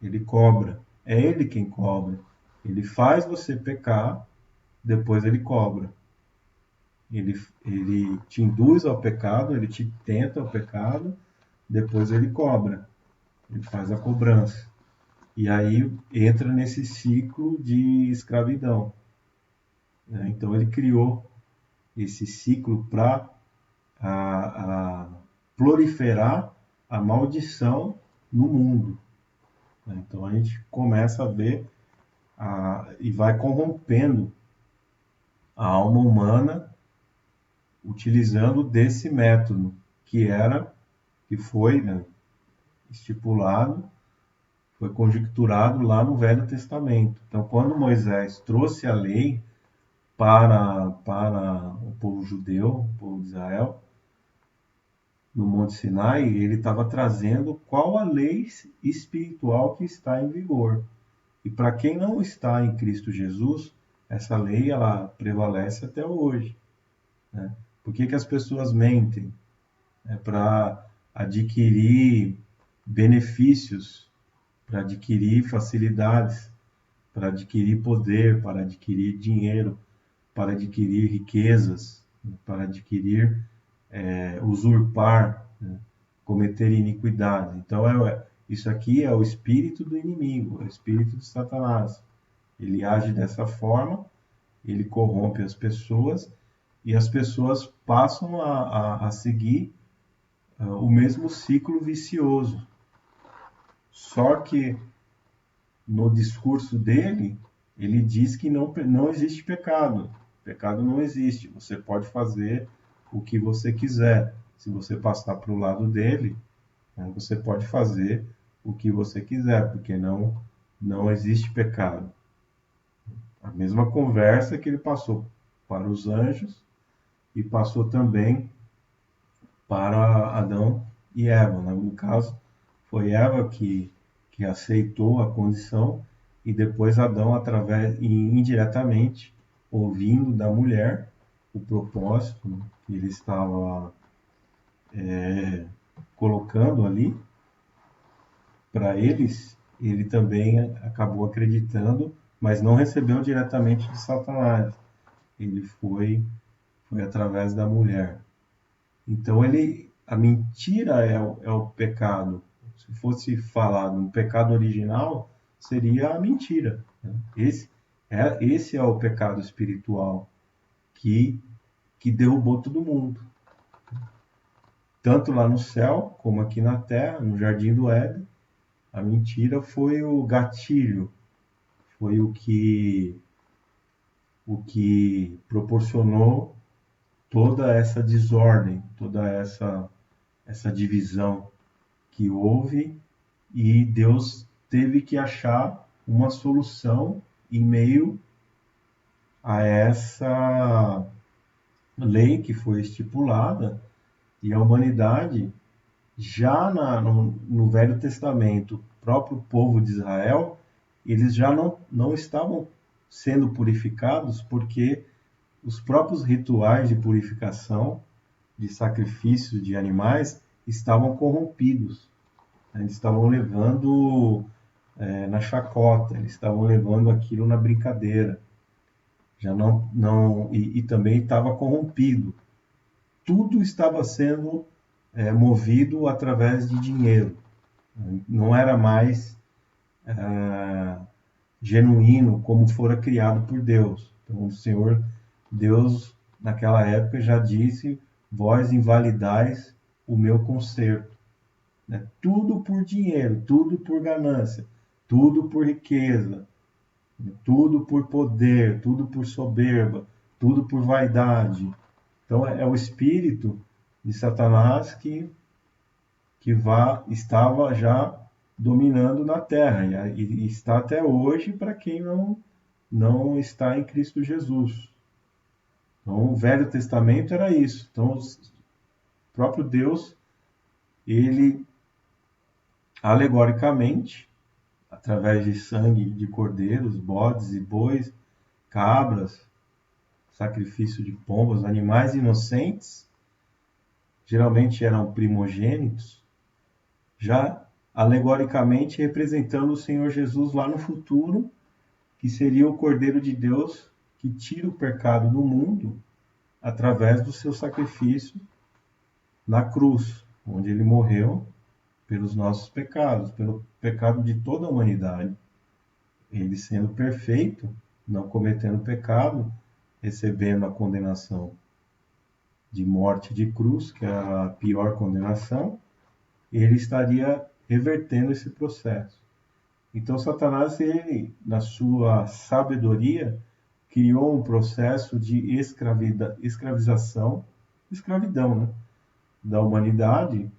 ele cobra. é ele quem cobra. Ele faz você pecar, depois ele cobra. Ele te induz ao pecado, ele te tenta ao pecado, depois ele cobra. Ele faz a cobrança. E aí entra nesse ciclo de escravidão, né? Então ele criou esse ciclo para proliferar a maldição no mundo, né? Então a gente começa a ver e vai corrompendo a alma humana utilizando desse método que foi, né, estipulado, foi conjecturado lá no Velho Testamento. Então, quando Moisés trouxe a lei para o povo judeu, o povo de Israel, no Monte Sinai, ele estava trazendo qual a lei espiritual que está em vigor. E para quem não está em Cristo Jesus, essa lei ela prevalece até hoje, né? Por que as pessoas mentem? É para adquirir benefícios, para adquirir facilidades, para adquirir poder, para adquirir dinheiro, para adquirir riquezas, para adquirir, usurpar, né? Cometer iniquidade. Então, isso aqui é o espírito do inimigo, é o espírito de Satanás. Ele age dessa forma, ele corrompe as pessoas e as pessoas passam a seguir o mesmo ciclo vicioso. Só que no discurso dele, ele diz que não existe pecado. Pecado não existe. Você pode fazer o que você quiser. Se você passar para o lado dele, né, você pode fazer o que você quiser, porque não existe pecado. A mesma conversa que ele passou para os anjos e passou também para Adão e Eva, né? No caso, foi Eva que aceitou a condição e depois Adão, indiretamente, ouvindo da mulher o propósito, né, que ele estava colocando ali para eles, ele também acabou acreditando, mas não recebeu diretamente de Satanás. Ele foi através da mulher. Então a mentira é o pecado. Se fosse falado no pecado original, seria a mentira, né? Esse é o pecado espiritual que, que derrubou todo mundo. Tanto lá no céu, como aqui na terra, no Jardim do Éden, a mentira foi o gatilho, foi o que proporcionou toda essa desordem, toda essa divisão que houve, e Deus teve que achar uma solução em meio a essa lei que foi estipulada, e a humanidade, já no Velho Testamento, o próprio povo de Israel, eles já não estavam sendo purificados porque os próprios rituais de purificação, de sacrifício de animais, estavam corrompidos. Eles estavam levando na chacota, eles estavam levando aquilo na brincadeira. Já e também estava corrompido. Tudo estava sendo movido através de dinheiro. Não era mais genuíno como fora criado por Deus. Então, o Senhor Deus, naquela época, já disse: vós invalidais o meu concerto. Né? Tudo por dinheiro, tudo por ganância, tudo por riqueza, tudo por poder, tudo por soberba, tudo por vaidade. Então é o espírito de Satanás estava já dominando na terra e está até hoje para quem não está em Cristo Jesus. Então o Velho Testamento era isso. Então o próprio Deus, ele alegoricamente, através de sangue de cordeiros, bodes e bois, cabras, sacrifício de pombas, animais inocentes, geralmente eram primogênitos, já alegoricamente representando o Senhor Jesus lá no futuro, que seria o Cordeiro de Deus que tira o pecado do mundo através do seu sacrifício na cruz, onde ele morreu pelos nossos pecados, pelo pecado de toda a humanidade. Ele sendo perfeito, não cometendo pecado, recebendo a condenação de morte de cruz, que é a pior condenação, ele estaria revertendo esse processo. Então, Satanás, ele, na sua sabedoria, criou um processo de escravização, escravidão, né, da humanidade,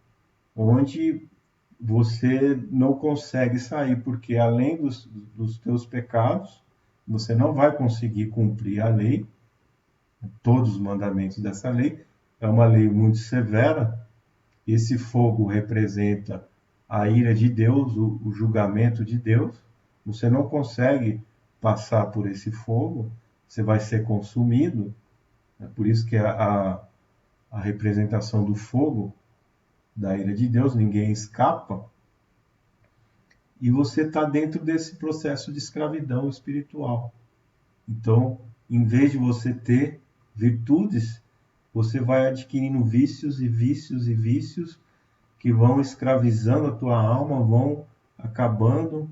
onde você não consegue sair, porque além dos teus pecados, você não vai conseguir cumprir a lei, todos os mandamentos dessa lei. É uma lei muito severa. Esse fogo representa a ira de Deus, o julgamento de Deus. Você não consegue passar por esse fogo, você vai ser consumido. É por isso que a representação do fogo, da ira de Deus, ninguém escapa. E você está dentro desse processo de escravidão espiritual. Então, em vez de você ter virtudes, você vai adquirindo vícios e vícios e vícios que vão escravizando a tua alma, vão acabando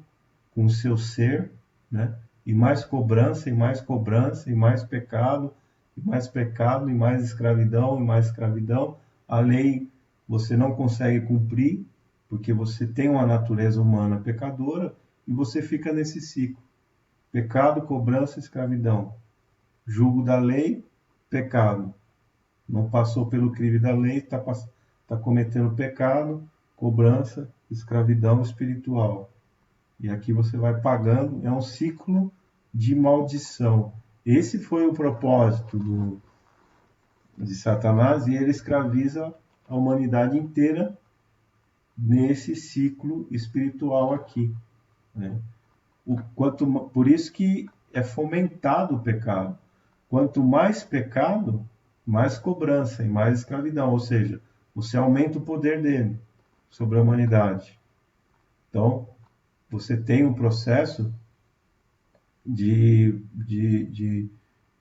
com o seu ser, né? E mais cobrança, e mais cobrança, e mais pecado, e mais pecado, e mais escravidão, e mais escravidão. A lei você não consegue cumprir, porque você tem uma natureza humana pecadora, e você fica nesse ciclo. Pecado, cobrança, escravidão. Julgo da lei, pecado. Não passou pelo crivo da lei, está cometendo pecado, cobrança, escravidão espiritual. E aqui você vai pagando, é um ciclo de maldição. Esse foi o propósito de Satanás, e ele escraviza a humanidade inteira nesse ciclo espiritual aqui, né? Por isso que é fomentado o pecado. Quanto mais pecado, mais cobrança e mais escravidão. Ou seja, você aumenta o poder dele sobre a humanidade. Então, você tem um processo de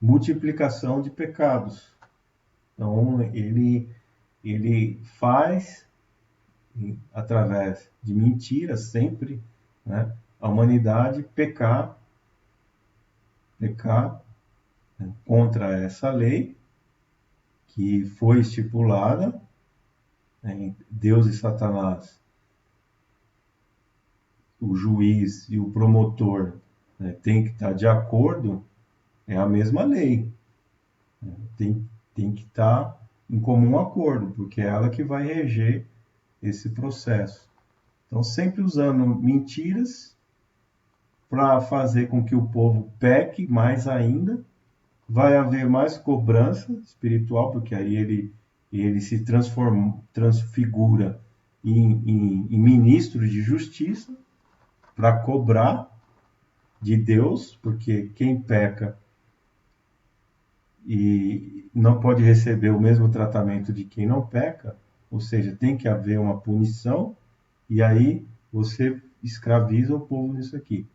multiplicação de pecados. Então, ele faz, através de mentiras, sempre, né, a humanidade pecar, né, contra essa lei que foi estipulada, né, Deus e Satanás, o juiz e o promotor, né, tem que estar de acordo, é a mesma lei, né, tem que estar em comum acordo, porque é ela que vai reger esse processo. Então, sempre usando mentiras para fazer com que o povo peque mais ainda, vai haver mais cobrança espiritual, porque aí ele se transfigura em ministro de justiça para cobrar de Deus, porque quem peca e não pode receber o mesmo tratamento de quem não peca, ou seja, tem que haver uma punição, e aí você escraviza o povo nisso aqui.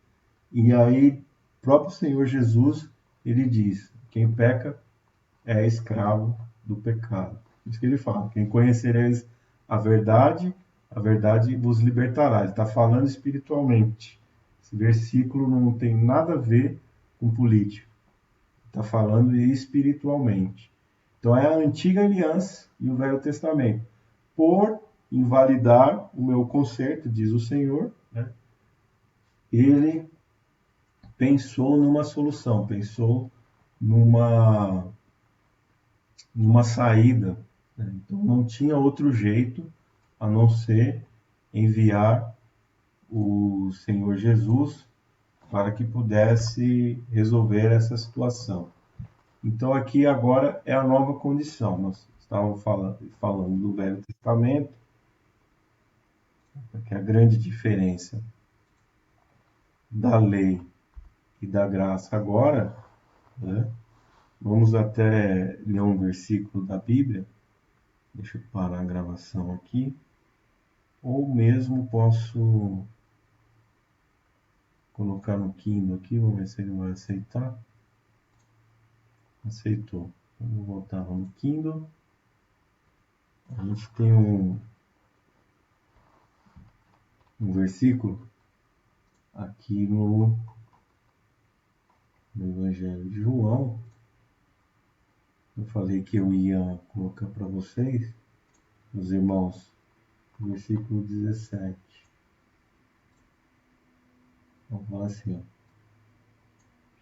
E aí, o próprio Senhor Jesus, ele diz, quem peca é escravo do pecado. Isso que ele fala, quem conhecereis a verdade vos libertará. Ele está falando espiritualmente. Esse versículo não tem nada a ver com política. Está falando espiritualmente. Então é a antiga aliança e o Velho Testamento. Por invalidar o meu conserto, diz o Senhor, né? Ele pensou numa solução, pensou numa saída, né? Então não tinha outro jeito a não ser enviar o Senhor Jesus para que pudesse resolver essa situação. Então aqui agora é a nova condição. Nós estávamos falando do Velho Testamento, que é a grande diferença da lei e da graça agora, né? Vamos até ler um versículo da Bíblia. Deixa eu parar a gravação aqui. ou mesmo posso colocar no Kindle aqui, vamos ver se ele vai aceitar. Aceitou. Vamos voltar no Kindle. A gente tem um versículo aqui no Evangelho de João. Eu falei que eu ia colocar para vocês, os irmãos, o versículo 17. Vamos falar assim,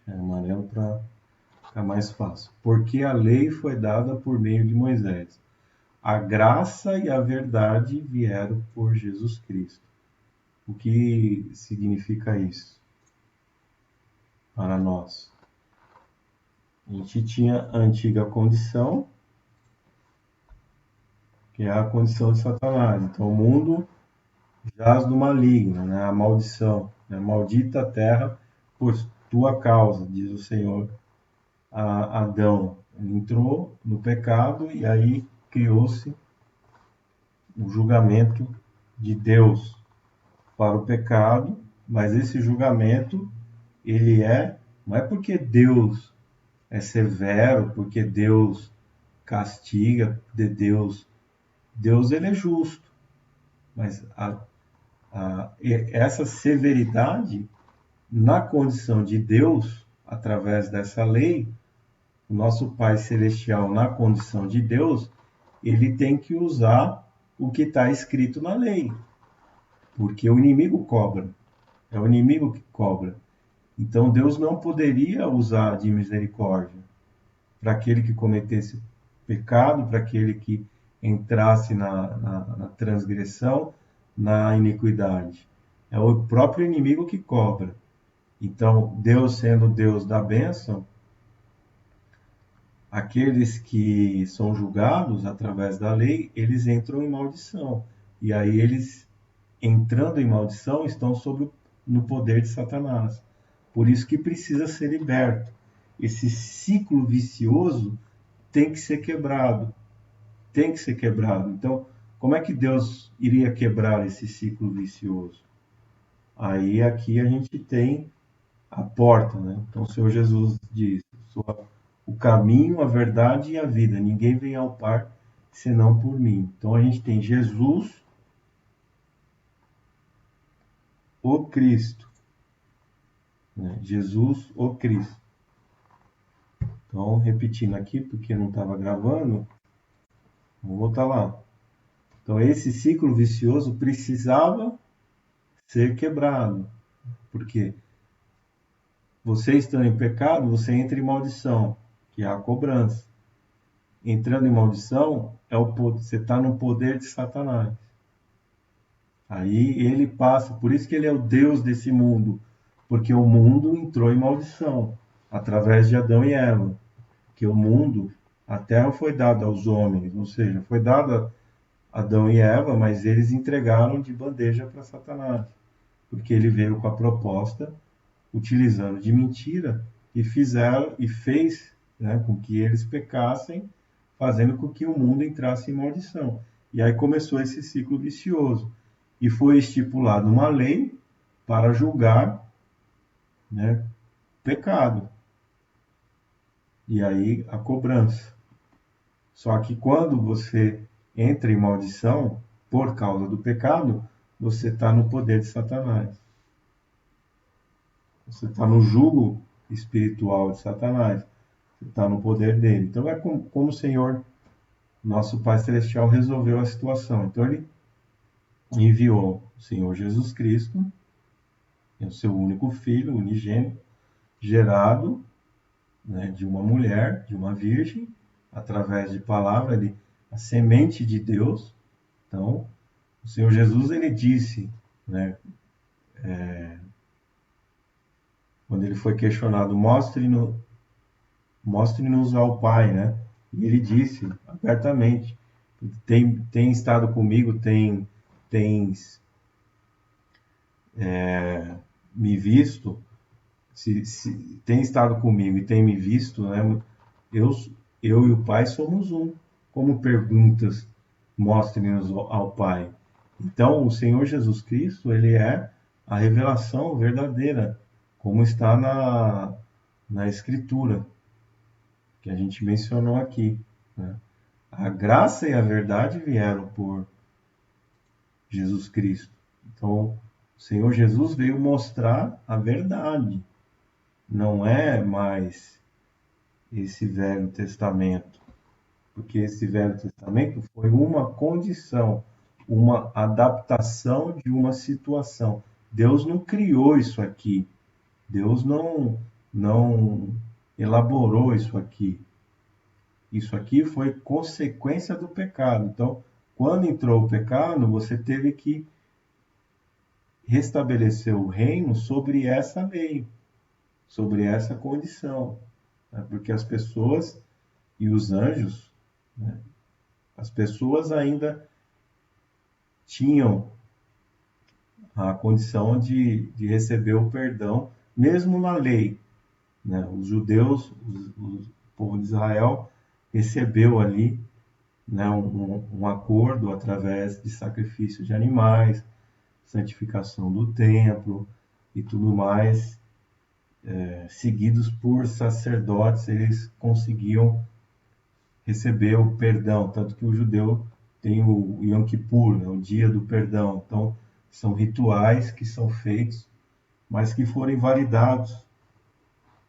ó. É amarelo para ficar mais fácil. Porque a lei foi dada por meio de Moisés. A graça e a verdade vieram por Jesus Cristo. O que significa isso para nós? A gente tinha a antiga condição, que é a condição de Satanás. Então, o mundo jaz do maligno, né? A maldição, né? Maldita a terra por tua causa, diz o Senhor a Adão. Ele entrou no pecado e aí criou-se o julgamento de Deus para o pecado, mas esse julgamento, não é porque Deus é severo, porque Deus castiga, Deus ele é justo, mas essa severidade na condição de Deus, através dessa lei, o nosso Pai Celestial na condição de Deus, ele tem que usar o que está escrito na lei, porque o inimigo cobra, é o inimigo que cobra. Então Deus não poderia usar de misericórdia para aquele que cometesse pecado, para aquele que entrasse na transgressão, na iniquidade. É o próprio inimigo que cobra. Então, Deus sendo Deus da bênção, aqueles que são julgados através da lei, eles entram em maldição. E aí eles, entrando em maldição, estão no poder de Satanás. Por isso que precisa ser liberto. Esse ciclo vicioso tem que ser quebrado. Tem que ser quebrado. Então, como é que Deus iria quebrar esse ciclo vicioso? Aí aqui a gente tem a porta, né? Então o Senhor Jesus diz: sou o caminho, a verdade e a vida. Ninguém vem ao Pai senão por mim. Então a gente tem Jesus, o Cristo. Né? Jesus, o Cristo. Então, repetindo aqui, porque não estava gravando, vou voltar lá. Então, esse ciclo vicioso precisava ser quebrado. Por quê? Você estando em pecado, você entra em maldição, que é a cobrança. Entrando em maldição, você está no poder de Satanás. Aí ele passa, por isso que ele é o Deus desse mundo, porque o mundo entrou em maldição, através de Adão e Eva. Que o mundo, a terra foi dada aos homens, ou seja, foi dada a Adão e Eva, mas eles entregaram de bandeja para Satanás, porque ele veio com a proposta, utilizando de mentira, e fez, né, com que eles pecassem, fazendo com que o mundo entrasse em maldição. E aí começou esse ciclo vicioso. E foi estipulado uma lei para julgar, né, pecado. E aí a cobrança. Só que quando você entra em maldição por causa do pecado, você está no poder de Satanás. Você está no jugo espiritual de Satanás. Você está no poder dele. Então é como o Senhor, nosso Pai Celestial, resolveu a situação. Então ele enviou o Senhor Jesus Cristo, o seu único filho, unigênito, gerado, né, de uma mulher, de uma virgem, através de palavra, a semente de Deus. Então, o Senhor Jesus, ele disse, né, quando ele foi questionado, mostre-nos ao Pai, né? E ele disse abertamente, tem estado comigo, tens me visto, se tem estado comigo e tem me visto, né? Eu, eu e o Pai somos um. Como perguntas, mostre-nos ao Pai. Então, o Senhor Jesus Cristo, ele é a revelação verdadeira, como está na Escritura, que a gente mencionou aqui, né? A graça e a verdade vieram por Jesus Cristo. Então, o Senhor Jesus veio mostrar a verdade. Não é mais esse Velho Testamento, porque esse Velho Testamento foi uma condição, uma adaptação de uma situação. Deus não criou isso aqui. Deus não elaborou isso aqui. Isso aqui foi consequência do pecado. Então, quando entrou o pecado, você teve que restabelecer o reino sobre essa lei, sobre essa condição, né? Porque as pessoas e os anjos, né? As pessoas ainda tinham a condição de receber o perdão, mesmo na lei, né? Os judeus, o povo de Israel, recebeu ali, né, um acordo através de sacrifício de animais, santificação do templo e tudo mais, seguidos por sacerdotes, eles conseguiam receber o perdão, tanto que o judeu tem o Yom Kippur, né, o dia do perdão. Então, são rituais que são feitos, mas que foram invalidados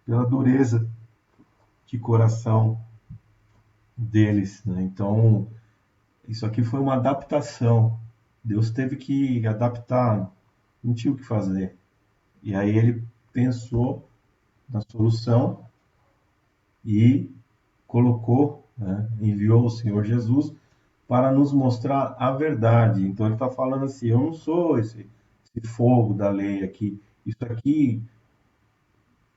pela dureza de coração deles, né? Então, isso aqui foi uma adaptação. Deus teve que adaptar, não tinha o que fazer. E aí ele pensou na solução e colocou, né, enviou o Senhor Jesus para nos mostrar a verdade. Então ele está falando assim: eu não sou esse fogo da lei aqui. Isso aqui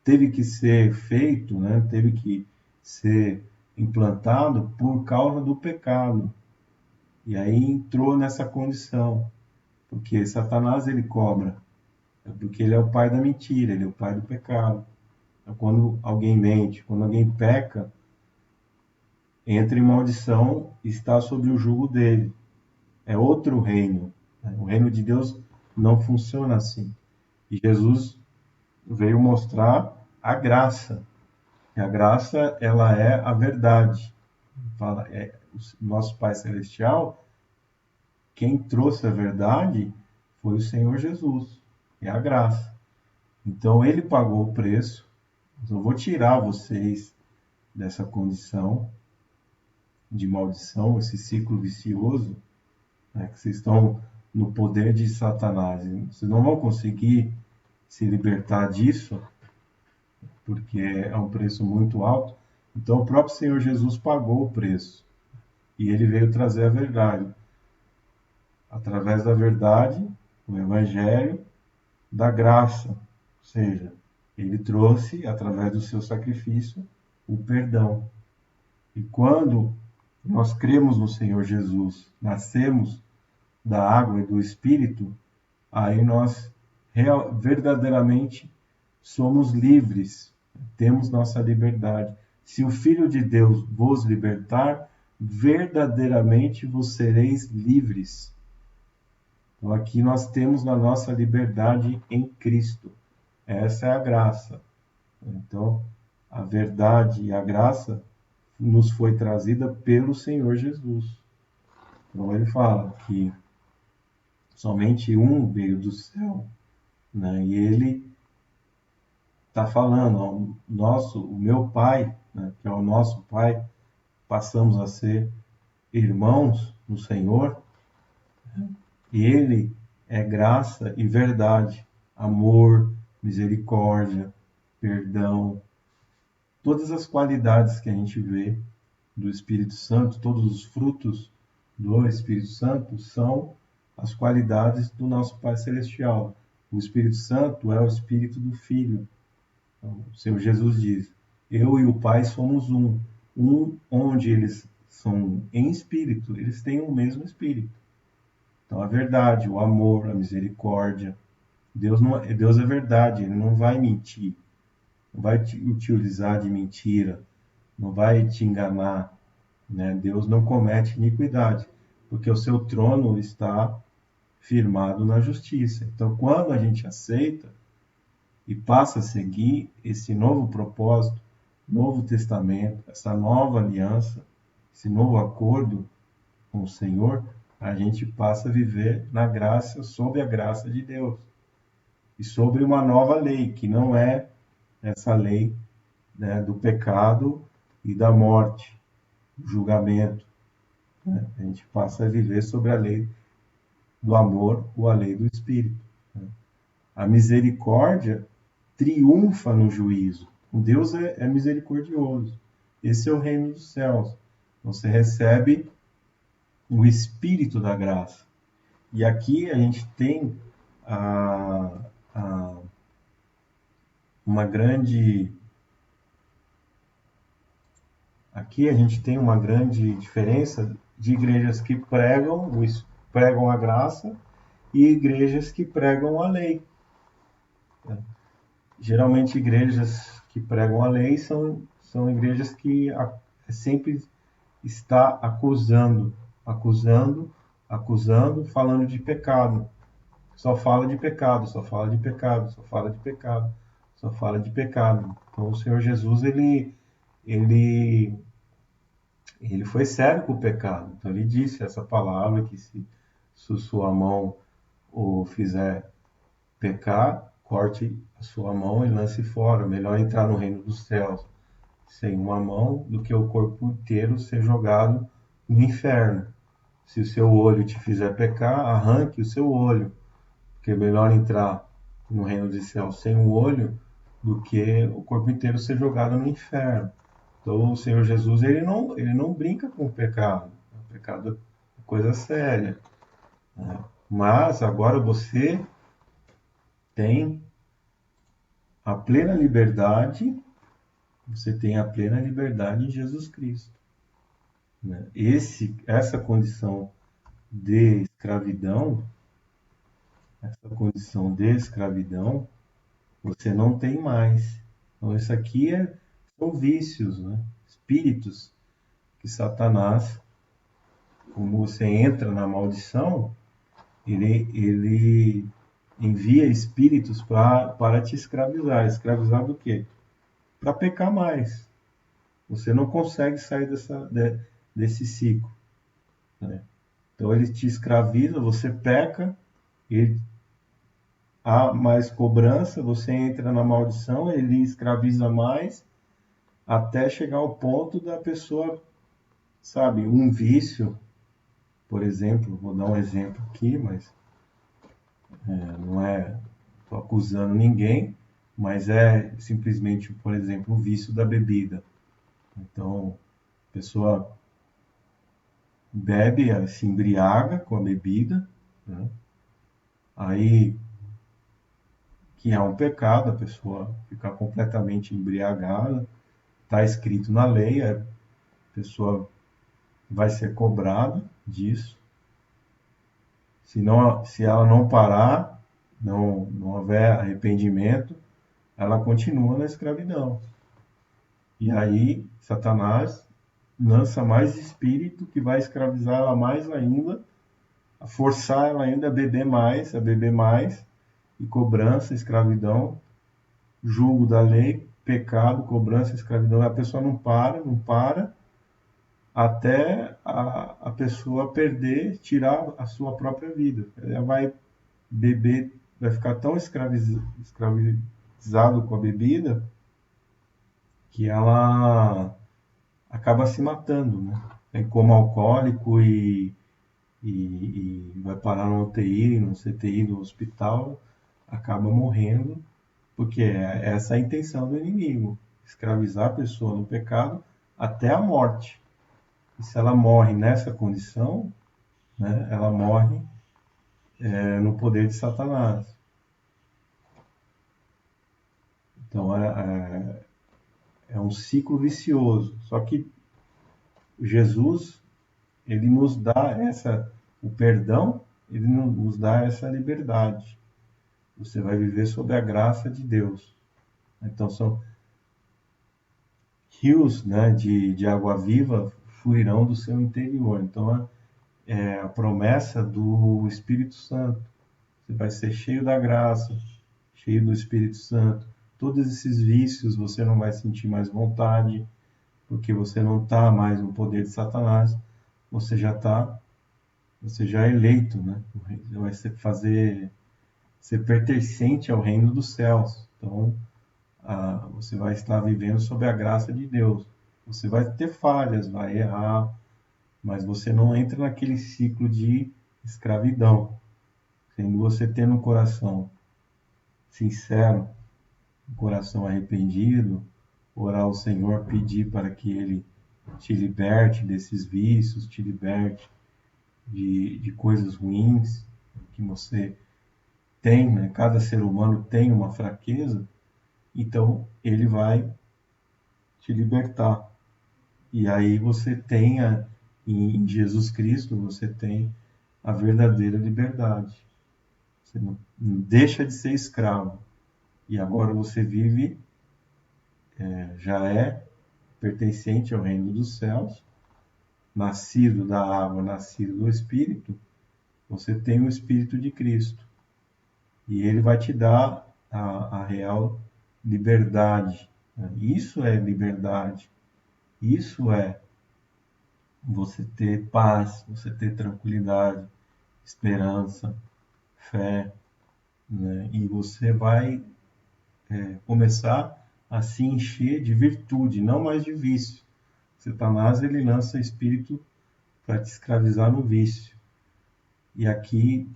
teve que ser feito, né, teve que ser implantado por causa do pecado. E aí entrou nessa condição, porque Satanás ele cobra, porque ele é o pai da mentira, ele é o pai do pecado. Então, quando alguém mente, quando alguém peca, entra em maldição, está sob o jugo dele. É outro reino, né? O reino de Deus não funciona assim. E Jesus veio mostrar a graça. E a graça, ela é a verdade. Fala, o nosso Pai Celestial, quem trouxe a verdade foi o Senhor Jesus. É a graça. Então, ele pagou o preço. Eu vou tirar vocês dessa condição de maldição, esse ciclo vicioso, né, que vocês estão no poder de Satanás. Vocês não vão conseguir se libertar disso, porque é um preço muito alto. Então, o próprio Senhor Jesus pagou o preço. E ele veio trazer a verdade. Através da verdade, o Evangelho, da graça. Ou seja, ele trouxe, através do seu sacrifício, o perdão. E quando nós cremos no Senhor Jesus, nascemos da água e do Espírito, aí nós verdadeiramente somos livres, temos nossa liberdade. Se o Filho de Deus vos libertar, verdadeiramente vos sereis livres. Então aqui nós temos a nossa liberdade em Cristo. Essa é a graça. Então, a verdade e a graça nos foi trazida pelo Senhor Jesus. Então ele fala que somente um veio do céu, né? E ele está falando, ó, o meu Pai, né, que é o nosso Pai, passamos a ser irmãos no Senhor. Ele é graça e verdade, amor, misericórdia, perdão, todas as qualidades que a gente vê do Espírito Santo, todos os frutos do Espírito Santo são as qualidades do nosso Pai Celestial. O Espírito Santo é o Espírito do Filho. Então, o Senhor Jesus diz: eu e o Pai somos um. Um onde eles são em espírito, eles têm o mesmo espírito. Então, a verdade, o amor, a misericórdia. Deus é verdade, ele não vai mentir, não vai te utilizar de mentira, não vai te enganar, né? Deus não comete iniquidade, porque o seu trono está firmado na justiça. Então, quando a gente aceita e passa a seguir esse novo propósito, novo testamento, essa nova aliança, esse novo acordo com o Senhor, a gente passa a viver na graça, sob a graça de Deus. E sobre uma nova lei, que não é essa lei, né, do pecado e da morte, do julgamento. Né? A gente passa a viver sobre a lei do amor ou a lei do Espírito. Né? A misericórdia triunfa no juízo. O Deus é misericordioso. Esse é o reino dos céus. Você recebe o Espírito da graça. E aqui a gente tem a, a, uma grande. Aqui a gente tem uma grande diferença de igrejas que pregam a graça e igrejas que pregam a lei. Geralmente, igrejas que pregam a lei são igrejas que sempre está acusando, falando de pecado. Só fala de pecado, só fala de pecado, só fala de pecado, só fala de pecado. Então, o Senhor Jesus, ele foi sério com o pecado. Então, ele disse essa palavra que se sua mão o fizer pecar, corte a sua mão e lance fora. Melhor entrar no reino dos céus sem uma mão do que o corpo inteiro ser jogado no inferno. Se o seu olho te fizer pecar, arranque o seu olho, porque é melhor entrar no reino dos céus sem o olho do que o corpo inteiro ser jogado no inferno. Então, o Senhor Jesus, ele não brinca com o pecado. O pecado é coisa séria. Né? Mas agora você tem a plena liberdade, você tem a plena liberdade em Jesus Cristo. Né? Essa condição de escravidão, você não tem mais. Então, isso aqui são vícios, né? Espíritos que Satanás, como você entra na maldição, ele envia espíritos para te escravizar. Escravizar do quê? Para pecar mais. Você não consegue sair desse ciclo. Né? Então ele te escraviza, você peca, há mais cobrança, você entra na maldição, ele escraviza mais, até chegar ao ponto da pessoa, sabe, um vício, por exemplo, vou dar um exemplo aqui, mas não estou acusando ninguém, mas é simplesmente, por exemplo, o vício da bebida. Então, a pessoa bebe, se embriaga com a bebida, né? Aí, que é um pecado, a pessoa ficar completamente embriagada, está escrito na lei, a pessoa vai ser cobrada disso. Se ela não parar, não houver arrependimento, ela continua na escravidão. E aí, Satanás lança mais espírito que vai escravizar ela mais ainda, a forçar ela ainda a beber mais, e cobrança, escravidão, julgo da lei, pecado, cobrança, escravidão. A pessoa não para, até a pessoa perder, tirar a sua própria vida. Ela vai beber, vai ficar tão escravizado com a bebida que ela acaba se matando, né? Tem como alcoólico e vai parar no UTI, no CTI do hospital, acaba morrendo, porque essa é a intenção do inimigo, escravizar a pessoa no pecado até a morte. E se ela morre nessa condição, né, ela morre no poder de Satanás. Então é um ciclo vicioso. Só que Jesus, ele nos dá o perdão, ele nos dá essa liberdade. Você vai viver sob a graça de Deus. Então são rios, né, de água viva fluirão do seu interior. Então é a promessa do Espírito Santo. Você vai ser cheio da graça, cheio do Espírito Santo. Todos esses vícios você não vai sentir mais vontade, porque você não está mais no poder de Satanás. Você já está, você já é eleito, né? Você vai ser pertencente ao reino dos céus. Então, você vai estar vivendo sob a graça de Deus. Você vai ter falhas, vai errar, mas você não entra naquele ciclo de escravidão. Sendo você tendo um coração sincero, um coração arrependido, orar ao Senhor, pedir para que Ele te liberte desses vícios, te liberte de coisas ruins que você tem, né? Cada ser humano tem uma fraqueza, então Ele vai te libertar. E aí você tem, em Jesus Cristo, você tem a verdadeira liberdade. Você não deixa de ser escravo. E agora você vive, já é pertencente ao reino dos céus, nascido da água, nascido do Espírito, você tem o Espírito de Cristo. E ele vai te dar a real liberdade. Isso é liberdade. Isso é você ter paz, você ter tranquilidade, esperança, fé, né? E você vai começar a se encher de virtude, não mais de vício. Satanás, ele lança espírito para te escravizar no vício. E aqui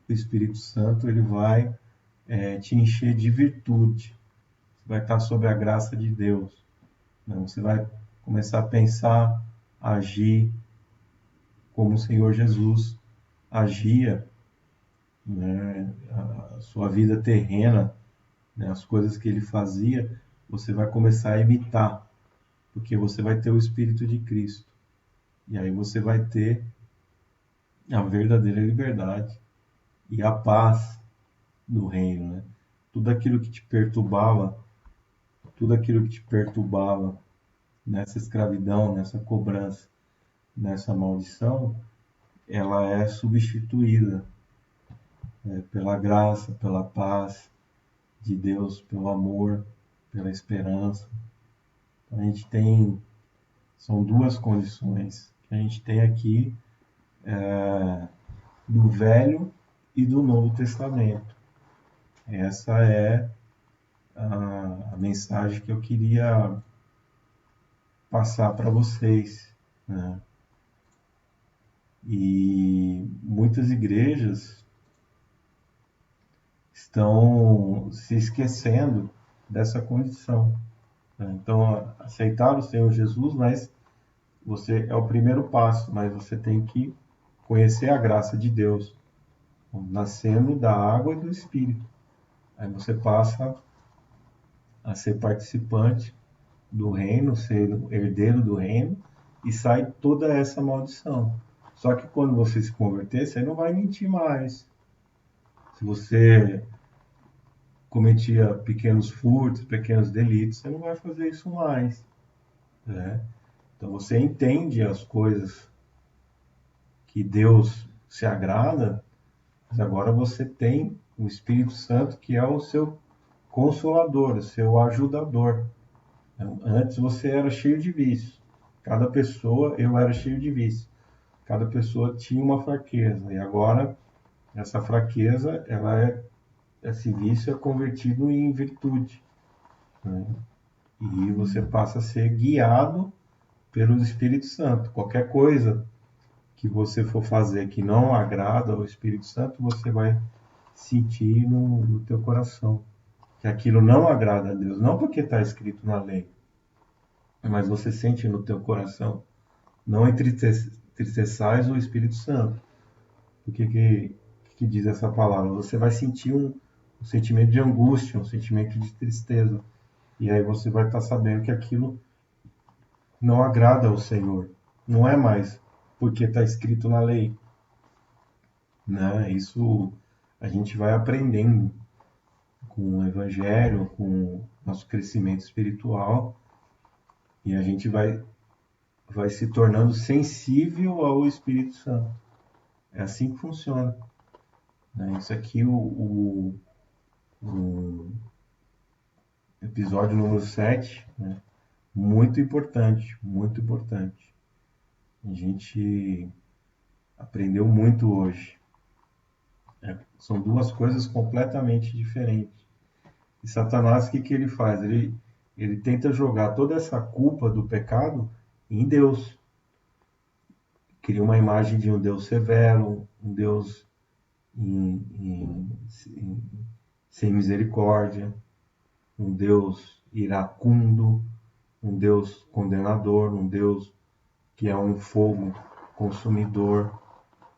o Espírito Santo ele vai te encher de virtude. Você vai estar sob a graça de Deus. Né? Você vai começar a pensar, a agir como o Senhor Jesus agia, né? A sua vida terrena, né? As coisas que ele fazia, você vai começar a imitar, porque você vai ter o Espírito de Cristo. E aí você vai ter a verdadeira liberdade e a paz do reino, né? Tudo aquilo que te perturbava, tudo aquilo que te perturbava nessa escravidão, nessa cobrança, nessa maldição, ela é substituída pela graça, pela paz de Deus, pelo amor, pela esperança. Então, a gente tem, são duas condições que a gente tem aqui do Velho e do Novo Testamento. Essa é a mensagem que eu queria passar para vocês, né? E muitas igrejas estão se esquecendo dessa condição, né? Então, aceitar o Senhor Jesus, mas você é o primeiro passo, mas você tem que conhecer a graça de Deus, nascendo da água e do Espírito. Aí você passa a ser participante do reino, ser herdeiro do reino, e sai toda essa maldição. Só que quando você se converter, você não vai mentir mais. Se você cometia pequenos furtos, pequenos delitos, você não vai fazer isso mais, né? Então você entende as coisas que Deus se agrada, mas agora você tem o Espírito Santo que é o seu consolador, o seu ajudador. Antes você era cheio de vícios. Cada pessoa, eu era cheio de vícios. Cada pessoa tinha uma fraqueza. E agora, essa fraqueza, esse vício é convertido em virtude, né? E você passa a ser guiado pelo Espírito Santo. Qualquer coisa que você for fazer que não agrada ao Espírito Santo, você vai sentir no teu coração que aquilo não agrada a Deus. Não porque está escrito na lei, mas você sente no teu coração. Não entristeçais o Espírito Santo. O que diz essa palavra? Você vai sentir um sentimento de angústia, um sentimento de tristeza. E aí você vai estar sabendo que aquilo não agrada ao Senhor. Não é mais porque está escrito na lei, né? Isso a gente vai aprendendo com o Evangelho, com o nosso crescimento espiritual, e a gente vai vai se tornando sensível ao Espírito Santo. É assim que funciona. Né? Isso aqui, o episódio número 7, né? Muito importante, muito importante. A gente aprendeu muito hoje. São duas coisas completamente diferentes. E Satanás, o que, que ele faz? Ele tenta jogar toda essa culpa do pecado em Deus. Cria uma imagem de um Deus severo, um Deus em, em, em, sem misericórdia, um Deus iracundo, um Deus condenador, um Deus que é um fogo consumidor.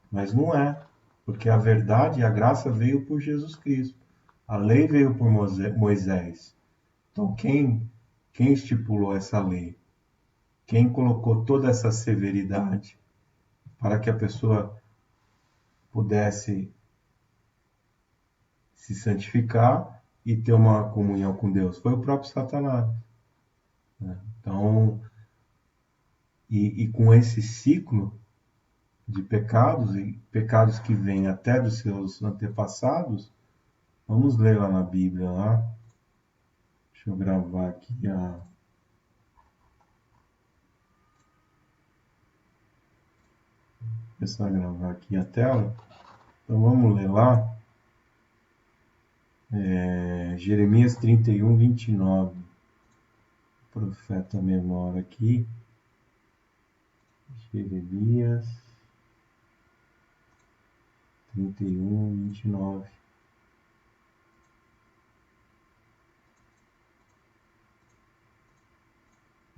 Mas não é, porque a verdade e a graça veio por Jesus Cristo. A lei veio por Moisés. Então, quem estipulou essa lei? Quem colocou toda essa severidade para que a pessoa pudesse se santificar e ter uma comunhão com Deus? Foi o próprio Satanás. Né? Então, e com esse ciclo de pecados, e pecados que vêm até dos seus antepassados, vamos ler lá na Bíblia, lá. Deixa eu gravar aqui começar a gravar aqui a tela. Então vamos ler lá. Jeremias 31, 29. Profeta menor aqui. Jeremias 31, 29.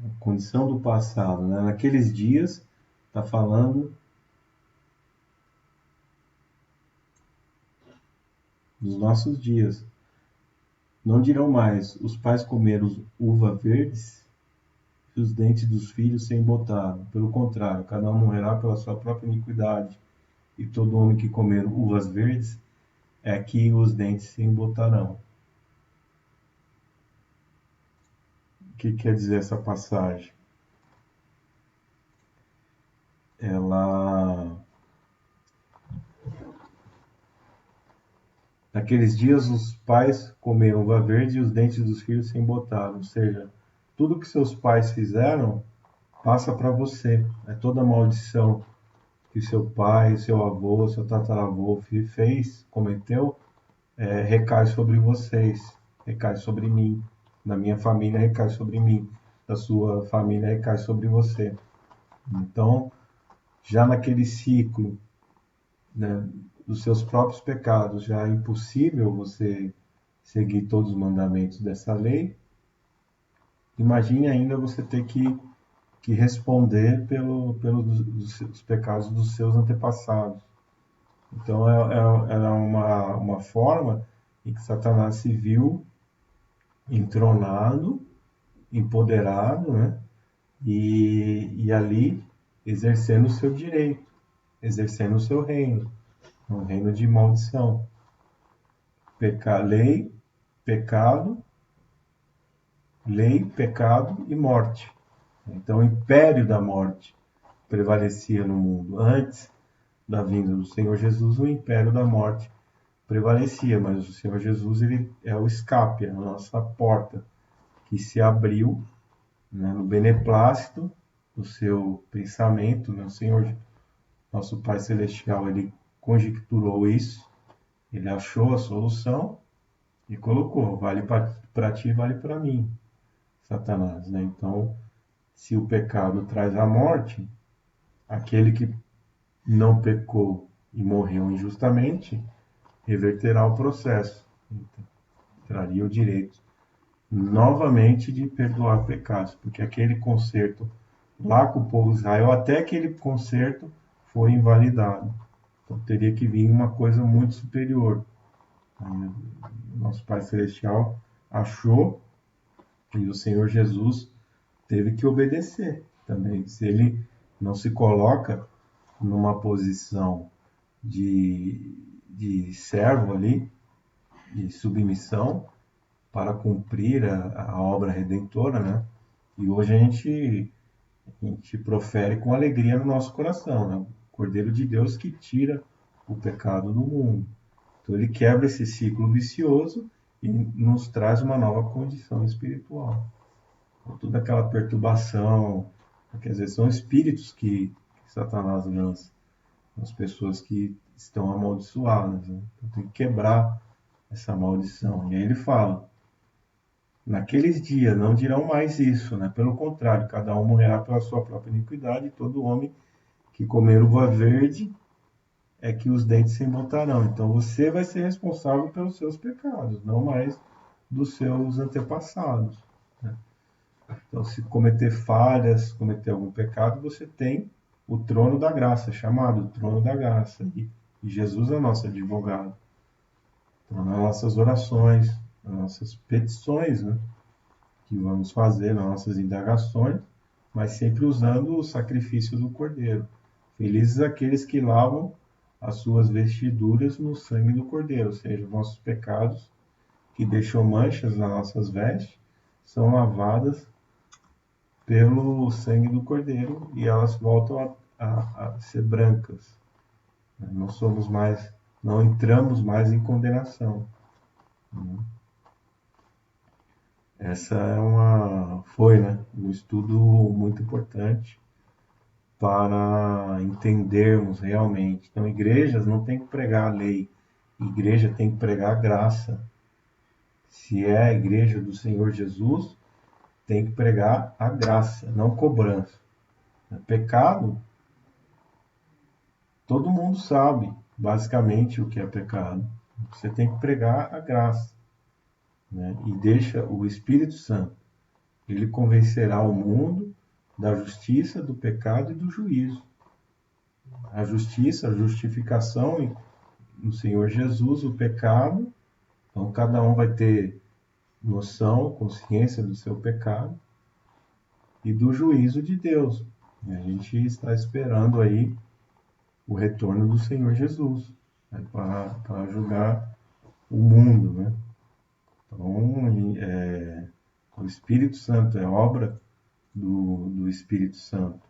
A condição do passado, né? Naqueles dias, está falando dos nossos dias. Não dirão mais, os pais comeram uva verdes e os dentes dos filhos se embotaram. Pelo contrário, cada um morrerá pela sua própria iniquidade. E todo homem que comer uvas verdes, é que os dentes se embotarão. O que quer dizer essa passagem? Ela... Naqueles dias os pais comeram uva verde e os dentes dos filhos se embotaram. Ou seja, tudo que seus pais fizeram passa para você. É toda maldição que seu pai, seu avô, seu tataravô fez, cometeu, recai sobre vocês, recai sobre mim. Da minha família recai sobre mim, da sua família recai sobre você. Então, já naquele ciclo, né, dos seus próprios pecados, já é impossível você seguir todos os mandamentos dessa lei. Imagine ainda você ter que responder pelos pecados dos seus antepassados. Então, era uma forma em que Satanás se viu entronado, empoderado, né? E ali exercendo o seu direito, exercendo o seu reino, um reino de maldição. Lei, pecado, lei, pecado e morte. Então, o império da morte prevalecia no mundo. Antes da vinda do Senhor Jesus, o império da morte prevalecia, mas o Senhor Jesus ele é o escape, é a nossa porta que se abriu, né, no beneplácito do seu pensamento, né? O Senhor, nosso Pai Celestial, ele conjecturou isso, ele achou a solução e colocou, vale para ti, vale para mim, Satanás, né? Então, se o pecado traz a morte, aquele que não pecou e morreu injustamente, reverterá o processo. Então, traria o direito novamente de perdoar pecados, porque aquele conserto lá com o povo de Israel, até aquele conserto foi invalidado. Então teria que vir uma coisa muito superior. Aí, nosso Pai Celestial achou e o Senhor Jesus teve que obedecer também. Se ele não se coloca numa posição de servo ali, de submissão, para cumprir a obra redentora, né? E hoje a gente a gente profere com alegria no nosso coração, né? O Cordeiro de Deus que tira o pecado do mundo. Então ele quebra esse ciclo vicioso e nos traz uma nova condição espiritual. Então, toda aquela perturbação, porque às vezes são espíritos que Satanás lança nas pessoas que estão amaldiçoadas. Né? Então tem que quebrar essa maldição. E aí ele fala: naqueles dias não dirão mais isso, né? Pelo contrário, cada um morrerá pela sua própria iniquidade, e todo homem que comer uva verde é que os dentes se embotarão. Então você vai ser responsável pelos seus pecados, não mais dos seus antepassados. Né? Então, se cometer falhas, cometer algum pecado, você tem o trono da graça, chamado trono da graça. E Jesus é nosso advogado. Então, nas nossas orações, nas nossas petições, né, que vamos fazer, nas nossas indagações, mas sempre usando o sacrifício do Cordeiro. Felizes aqueles que lavam as suas vestiduras no sangue do Cordeiro, ou seja, os nossos pecados que deixam manchas nas nossas vestes são lavadas pelo sangue do Cordeiro e elas voltam a ser brancas. Não somos mais, não entramos mais em condenação. Essa foi, né, um estudo muito importante para entendermos realmente. Então, igrejas não tem que pregar a lei, igreja tem que pregar a graça. Se é a igreja do Senhor Jesus, tem que pregar a graça, não cobrança. Pecado, todo mundo sabe basicamente o que é pecado. Você tem que pregar a graça, né? E deixa o Espírito Santo. Ele convencerá o mundo da justiça, do pecado e do juízo. A justiça, a justificação no Senhor Jesus, o pecado. Então cada um vai ter noção, consciência do seu pecado e do juízo de Deus. E a gente está esperando aí o retorno do Senhor Jesus, né, para julgar o mundo, né? Então, o Espírito Santo é obra do Espírito Santo.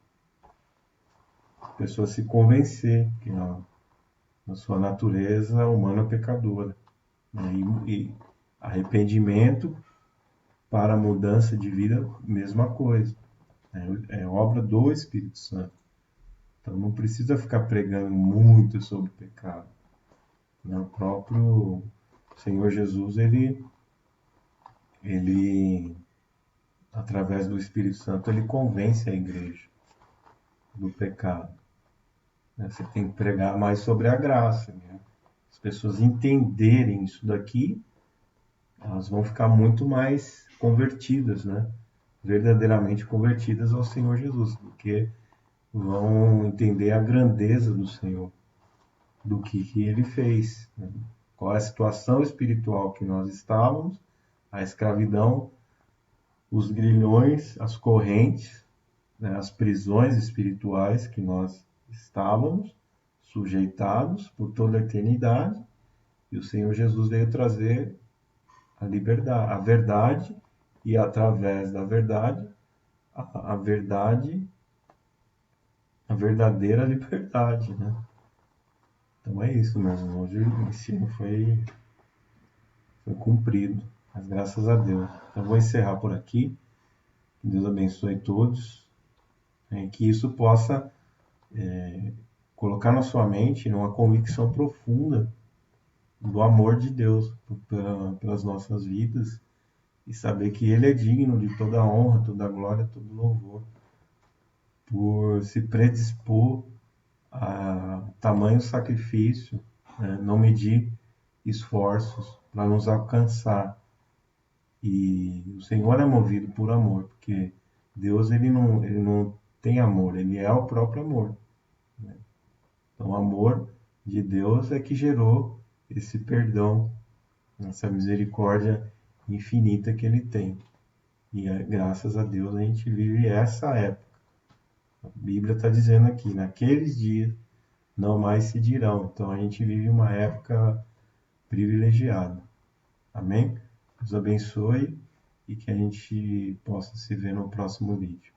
A pessoa se convencer que na sua natureza humana pecadora, né? E arrependimento para mudança de vida, mesma coisa. É obra do Espírito Santo. Então não precisa ficar pregando muito sobre pecado. Né? O próprio Senhor Jesus, ele, através do Espírito Santo, ele convence a igreja do pecado. Né? Você tem que pregar mais sobre a graça. Né? As pessoas entenderem isso daqui, elas vão ficar muito mais convertidas, né? Verdadeiramente convertidas ao Senhor Jesus, porque vão entender a grandeza do Senhor, do que ele fez, né? Qual é a situação espiritual que nós estávamos, a escravidão, os grilhões, as correntes, né, as prisões espirituais que nós estávamos sujeitados por toda a eternidade, e o Senhor Jesus veio trazer a liberdade, a verdade, e através da verdade, a verdade, a verdadeira liberdade, né? Então é isso, meus irmãos. Hoje o ensino foi cumprido, mas graças a Deus. Então vou encerrar por aqui. Que Deus abençoe todos, né, que isso possa colocar na sua mente uma convicção profunda do amor de Deus pelas nossas vidas e saber que Ele é digno de toda a honra, toda a glória, todo louvor, por se predispor a tamanho sacrifício, né, não medir esforços para nos alcançar. E o Senhor é movido por amor, porque Deus ele não tem amor, ele é o próprio amor. Né? Então, o amor de Deus é que gerou esse perdão, essa misericórdia infinita que ele tem. E graças a Deus a gente vive essa época. A Bíblia está dizendo aqui, naqueles dias não mais se dirão. Então a gente vive uma época privilegiada. Amém? Deus abençoe e que a gente possa se ver no próximo vídeo.